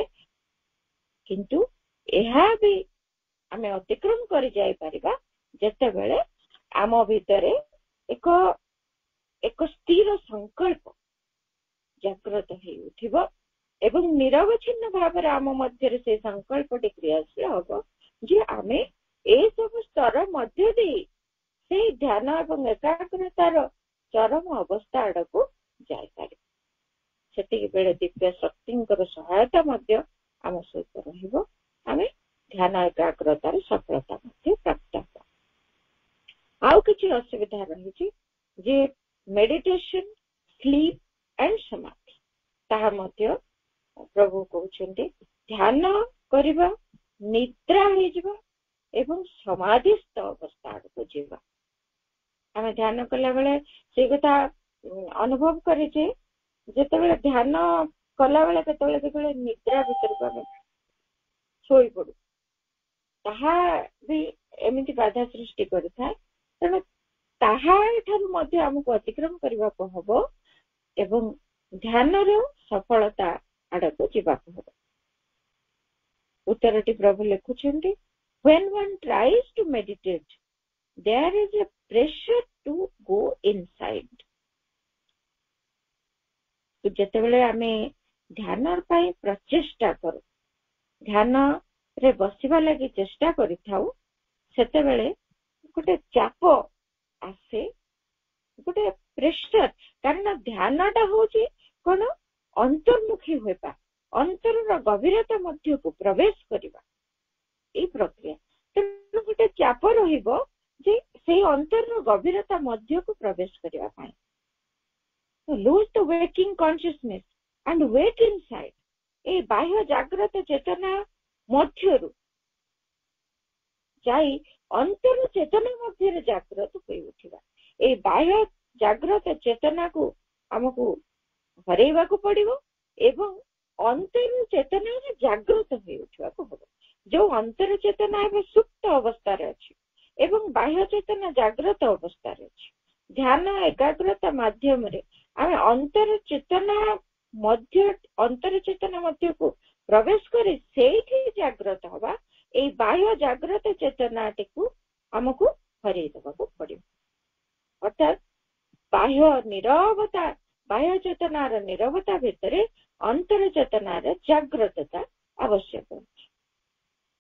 କିନ୍ତୁ ଏହା ବି ଆମେ ଅତିକ୍ରମ କରି ଯାଇପାରିବା ଯେତେବେଳେ ଆମ ଭିତରେ ଏକ ସ୍ଥିର ସଂକଳ୍ପ ଜାଗ୍ରତ ହେଇ ଉଠିବ ଏବଂ ନିରବଚ୍ଛିନ୍ନ ଭାବରେ ଆମ ମଧ୍ୟରେ ସେ ସଂକଳ୍ପଟି କ୍ରିୟାଶୀଳ ହବ ଯେ ଆମେ ଏସବୁ ସ୍ତର ମଧ୍ୟ ଦେଇ ସେଇ ଧ୍ୟାନ ଏବଂ ଏକାଗ୍ରତାର ଚରମ ଅବସ୍ଥା ଆଡକୁ ଯାଇପାରିବ। ସେତିକି ବେଳେ ଦିବ୍ୟ ଶକ୍ତିଙ୍କର ସହାୟତା ମଧ୍ୟ ଆମ ସହିତ ରହିବ। ଆମେ ଧ୍ୟାନ ଏକାଗ୍ରତାର ସଫଳତା ମଧ୍ୟ ପ୍ରାପ୍ତ ହେବ। ଆଉ କିଛି ଅସୁବିଧା ରହିଛି ଯେ ମେଡିଟେସନ, ସ୍ଲିପ୍ ଆଣ୍ଡ ସମାଧି, ତାହା ମଧ୍ୟ ପ୍ରଭୁ କହୁଛନ୍ତି ଧ୍ୟାନ କରିବା, ନିଦ୍ରା ହେଇଯିବା ଏବଂ ସମାଧିସ୍ଥ ଅବସ୍ଥା ଆଡକୁ ଯିବା। ଆମେ ଧ୍ୟାନ କଲା ବେଳେ ସେଇ କଥା ଅନୁଭବ କରିଛେ, ଯେତେବେଳେ ଧ୍ୟାନ କଲାବେଳେ କେତେବେଳେ ନିଦ୍ରା ଭିତରକୁ ଆମେ ଶୋଇପଡୁ, ତାହା ବି ଏମିତି ବାଧା ସୃଷ୍ଟି କରିଥାଏ। ତେଣୁ ତାହା ଠାରୁ ମଧ୍ୟ ଆମକୁ ଅତିକ୍ରମ କରିବାକୁ ହବ ଏବଂ ଧ୍ୟାନର ସଫଳତା ଆଡକୁ ଯିବାକୁ ହବ। ଉତ୍ତରଟି ପ୍ରଭୁ ଲେଖୁଛନ୍ତି, when one tries to meditate, there is a pressure to go inside. ଯେତେବେଳେ ଆମେ ଧ୍ୟାନ ପାଇଁ ପ୍ରଚେଷ୍ଟା କରୁ, ଧ୍ୟାନରେ ବସିବା ଲାଗି ଚେଷ୍ଟା କରିଥାଉ, ସେତେବେଳେ ଗୋଟେ ଚାପ ଆସେ, ଗୋଟେ ପ୍ରେସର। କାରଣ ଧ୍ୟାନଟା ହଉଛି କଣ, ଅନ୍ତର୍ମୁଖୀ ହେବା, ଅନ୍ତରର ଗଭୀରତା ମଧ୍ୟକୁ ପ୍ରବେଶ କରିବା, ଏଇ ପ୍ରକ୍ରିୟା। ତେଣୁ ଗୋଟେ ଚାପ ରହିବ ଯେ ସେଇ ଅନ୍ତରର ଗଭୀରତା ମଧ୍ୟକୁ ପ୍ରବେଶ କରିବା ପାଇଁ। lose the waking consciousness and wait inside. এই ବାହ୍ୟ ଜାଗ୍ରତ ଚେତନା ମଧ୍ୟରୁ ଯାଇ ଅନ୍ତର ଚେତନା ମଧ୍ୟରେ ଜାଗ୍ରତ ହୋଇ ଉଠିବା। এই ବାହ୍ୟ ଜାଗ୍ରତ ଚେତନାକୁ ଆମକୁ ହରେଇବାକୁ ପଡିବ ଏବଂ ଅନ୍ତର ଚେତନାରେ ଜାଗ୍ରତ ହୋଇ ଉଠିବାକୁ ହବ। ଯୋଉ ଅନ୍ତର ଚେତନା ଏବେ ସୁପ୍ତ ଅବସ୍ଥାରେ ଅଛି ଏବଂ ବାହ୍ୟ ଚେତନା ଜାଗ୍ରତ ଅବସ୍ଥାରେ ଅଛି, ଧ୍ୟାନ ଏକାଗ୍ରତା ମାଧ୍ୟମରେ ଆମେ ଅନ୍ତର ଚେତନା ମଧ୍ୟକୁ ପ୍ରବେଶ କରି ସେଇଠି ଜାଗ୍ରତ ହବା। ଏଇ ବାହ୍ୟ ଜାଗ୍ରତ ଚେତନାଟିକୁ ଆମକୁ ହରେଇ ଦେବାକୁ ପଡିବ। ଅର୍ଥାତ୍ ବାହ୍ୟ ଚେତନାର ନିରବତା ଭିତରେ ଅନ୍ତର ଚେତନାର ଜାଗ୍ରତତା ଆବଶ୍ୟକ ଅଛି।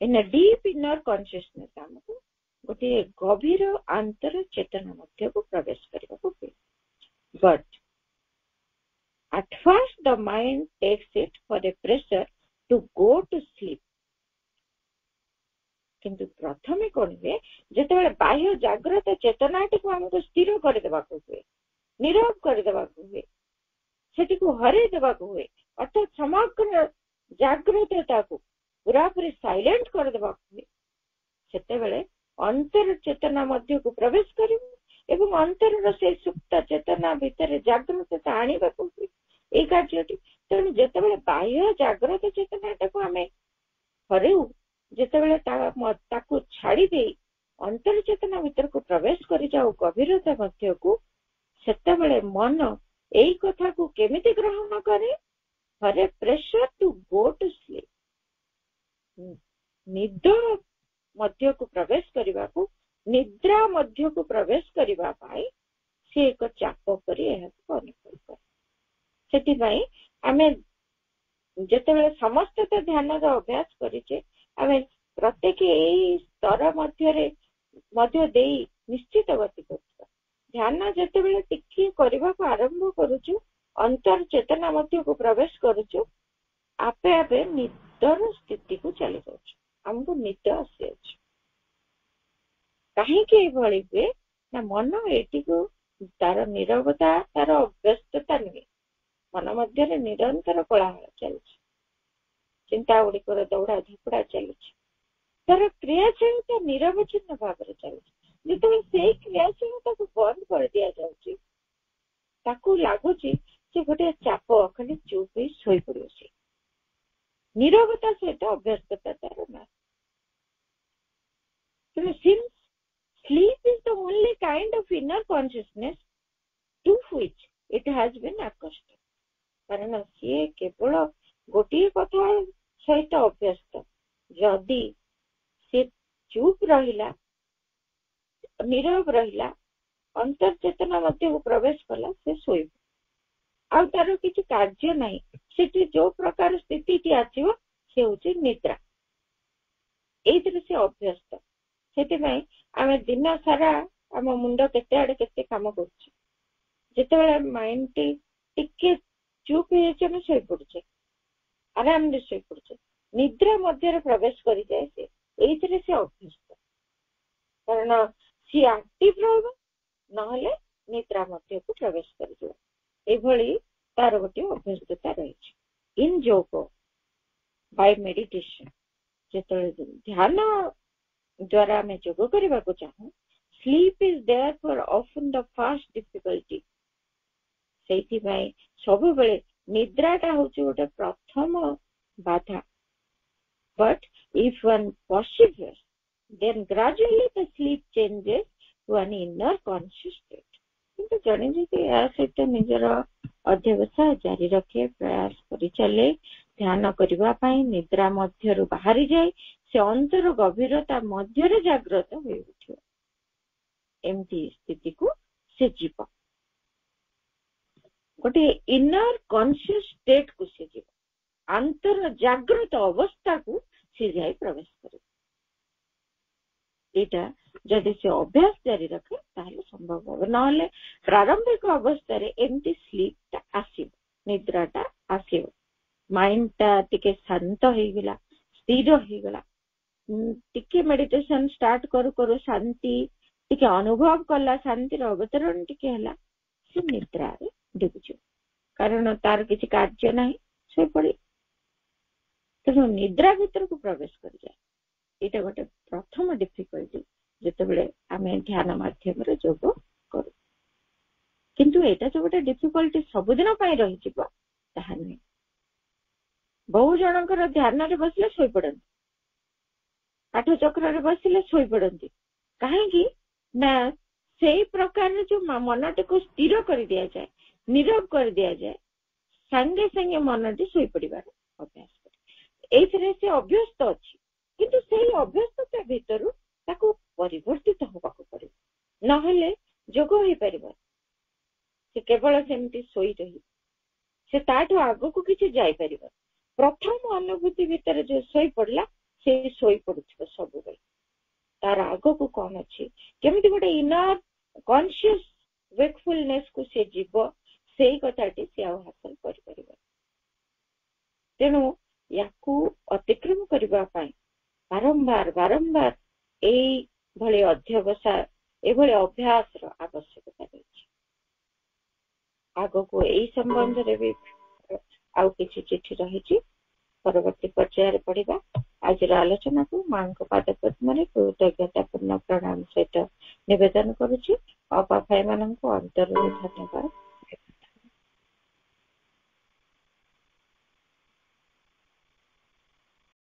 In a deep inner consciousness ଆମକୁ ଗୋଟିଏ ଗଭୀର ଆନ୍ତର ଚେତନା ମଧ୍ୟକୁ ପ୍ରବେଶ କରିବାକୁ ହୁଏ। But at first the mind takes it for a pressure to go to sleep. କିନ୍ତୁ ପ୍ରଥମେ କଣ ହୁଏ, ଯେତେବେଳେ ବାହ୍ୟ ଜାଗ୍ରତ ଚେତନାଟିକୁ ଆମକୁ ସ୍ଥିର କରିଦେବାକୁ ହୁଏ, ନୀରବ କରିଦେବାକୁ ହୁଏ, ସେଟିକୁ ହରେଇ ଦେବାକୁ ହୁଏ, ଅର୍ଥାତ୍ ସମଗ୍ର ଜାଗ୍ରତତାକୁ ପୁରାପୁରି ସାଇଲେଣ୍ଟ କରିଦେବାକୁ ହୁଏ, ସେତେବେଳେ ଅନ୍ତର ଚେତନା ମଧ୍ୟକୁ ପ୍ରବେଶ କରିବ ଏବଂ ଅନ୍ତରର ସେଇ ସୁପ୍ତ ଚେତନା ଭିତରେ ଜାଗ୍ରତତା ଆଣିବାକୁ ହୁଏ ଏଇ କାର୍ଯ୍ୟଟି। ତେଣୁ ଯେତେବେଳେ ବାହ୍ୟ ଜାଗ୍ରତ ଚେତନାଟାକୁ ଆମେ ହରେଉ, ଯେତେବେଳେ ତାକୁ ଛାଡି ଦେଇ ଅନ୍ତର ଚେତନା ଭିତରକୁ ପ୍ରବେଶ କରିଯାଉ ଗଭୀରତା ମଧ୍ୟକୁ, ସେତେବେଳେ ମନ ଏଇ କଥାକୁ କେମିତି ଗ୍ରହଣ କରେ, ହରେ pressure to go to sleep, ନିଦ ମଧ୍ୟକୁ ପ୍ରବେଶ କରିବାକୁ, ନିଦ୍ରା ମଧ୍ୟକୁ ପ୍ରବେଶ କରିବା ପାଇଁ ସେ ଏକ ଚାପ କରି ଏହାକୁ ଅନୁଭବ କରେ। ସେଥିପାଇଁ ଆମେ ଯେତେବେଳେ ସମସ୍ତେ ତ ଧ୍ୟାନର ଅଭ୍ୟାସ କରିଛେ, आमे प्रत्येक एई स्तर मध्य देई निश्चित गति करुछा ध्यान जेतेबेले टिके करबा को आरंभ करूछु अंतर चेतना मध्य को प्रवेश करूछु आपे आपे निदर स्थिति को चली जाउछु हमको निद आसी अछि कहीं के भଳି हुए ना मन एटी को तार नीरवता तार अव्यस्तता नहीं मन मध्य निरंतर कोलाहल चलछि चिंता गुड़िकर दौड़ा धपड़ा चलछि तार क्रियाशीलता निरवच्छिन्न भाव में चलछि जिते से क्रियाशीलता को बंद कर दिया जाउछि ताकू लागुछि से गोटे चाप खाली चुप ही सोई पड़ुछि नीरवता सहित अभ्यस्तता तार ना since sleep is the only kind of inner consciousness to which it has been accustomed कारण सी केवल गोटे कथा सहित अभ्यस्त जदि से चुप रहिला नीरव रहिला अंतर्चेतना मध्य को प्रवेश कला से सोई आ तार किसी कार्य नहीं से जो प्रकार स्थिति आसीव से होची निद्रा एइतिर से अभ्यस्त से आम दिन सारा आम मुंड केते आड़े केते काम करछि जेतेबेले माइंड टिके चुप हो शोई पड़े आराम से शोई पड़े निद्रा मध्य प्रवेश कर जाए से अभ्यस्त कारण सी एक्टिव रहा निद्रा मध्य को प्रवेश कर तार गोटे अभ्यस्तता रही इन योग बाय मेडिटेशन जो ध्यान द्वारा आम योग करने को चाहूँ sleep is there for often the first difficulty से सब बेले निद्राटा हूँ गोटे प्रथम बाधा but if one perseveres then gradually the sleep changes to an inner conscious state किंतु जने जी या सहित निजर अध्यवसाय जारी रखे प्रयास करी चले ध्यान करने निद्रा मध्य बाहरी जाए से अंतर गभीरता मध्य जागृत हो उठ एमती स्थिति को से जीव गोटे इनर कॉन्शियस स्टेट को से जीव अंतर जागृत अवस्था को सी जाए प्रवेश करे एटा जदि से अभ्यास जारी रखे ताहले संभव हो नहले प्रारंभिक अवस्था रे एमती स्लीप ता आसीब निद्राटा आसीब माइंड ता टिके शांत हो गला स्थिर हो गला टिके मेडिटेशन स्टार्ट करू करू शांति टिके अनुभव कला शांति रो अवतरण टिके हला से निद्रा रे डुबुछु कारण तार किसी कार्य नहीं सोई पड़ी तो निद्रा भीतर को प्रवेश कर जाए ये गोटे प्रथम डिफिकल्टी जितेबाला आम ध्यान माध्यम योग करूँ किंतु एटा जो गोटे डिफिकल्टी सबुदिन रही नहीं बहु जनकर ध्यान रे बसले सोई पड़ती काठ चक्र रे बसले सोई पड़ती कहीं ना से प्रकार जो मनटी को स्थिर कर दिया जाए नीरव कर दिया जाए संगे संगे मनटी सोई पड़ार अभ्यास से अभ्यस्त अच्छी किंतु से अभ्यस्तता भीतर ताको परिवर्तित होबाको पड़े नहले जोग हो पार से केवल सेमती सोई रही से ताठो आगो को किसी जाई परिबा प्रथम अनुभूति भीतर जो सोई पड़ला से सोई पड़ुथिबो सब बेले तार आगो को कौन अच्छी केमिति गोटे इनर कॉन्शियस वेकफुलनेस को से जीव से कथाटी से हासिल कर परिबा तेणु याकू अतिक्रम करबा पाई बारंबार बारंबार एई भले अध्यवसाय एभले अभ्यास रो आवश्यकता रही आगो को एई संबंध रे भी आउ किछि चिठी रही परवर्ती पर्याय पढ़िबा आज आलोचना को मां को पाद पद्म रे कृतज्ञतापूर्ण प्रणाम सहित निवेदन करुछि अपा भाई मानन को अंतर धन्यवाद।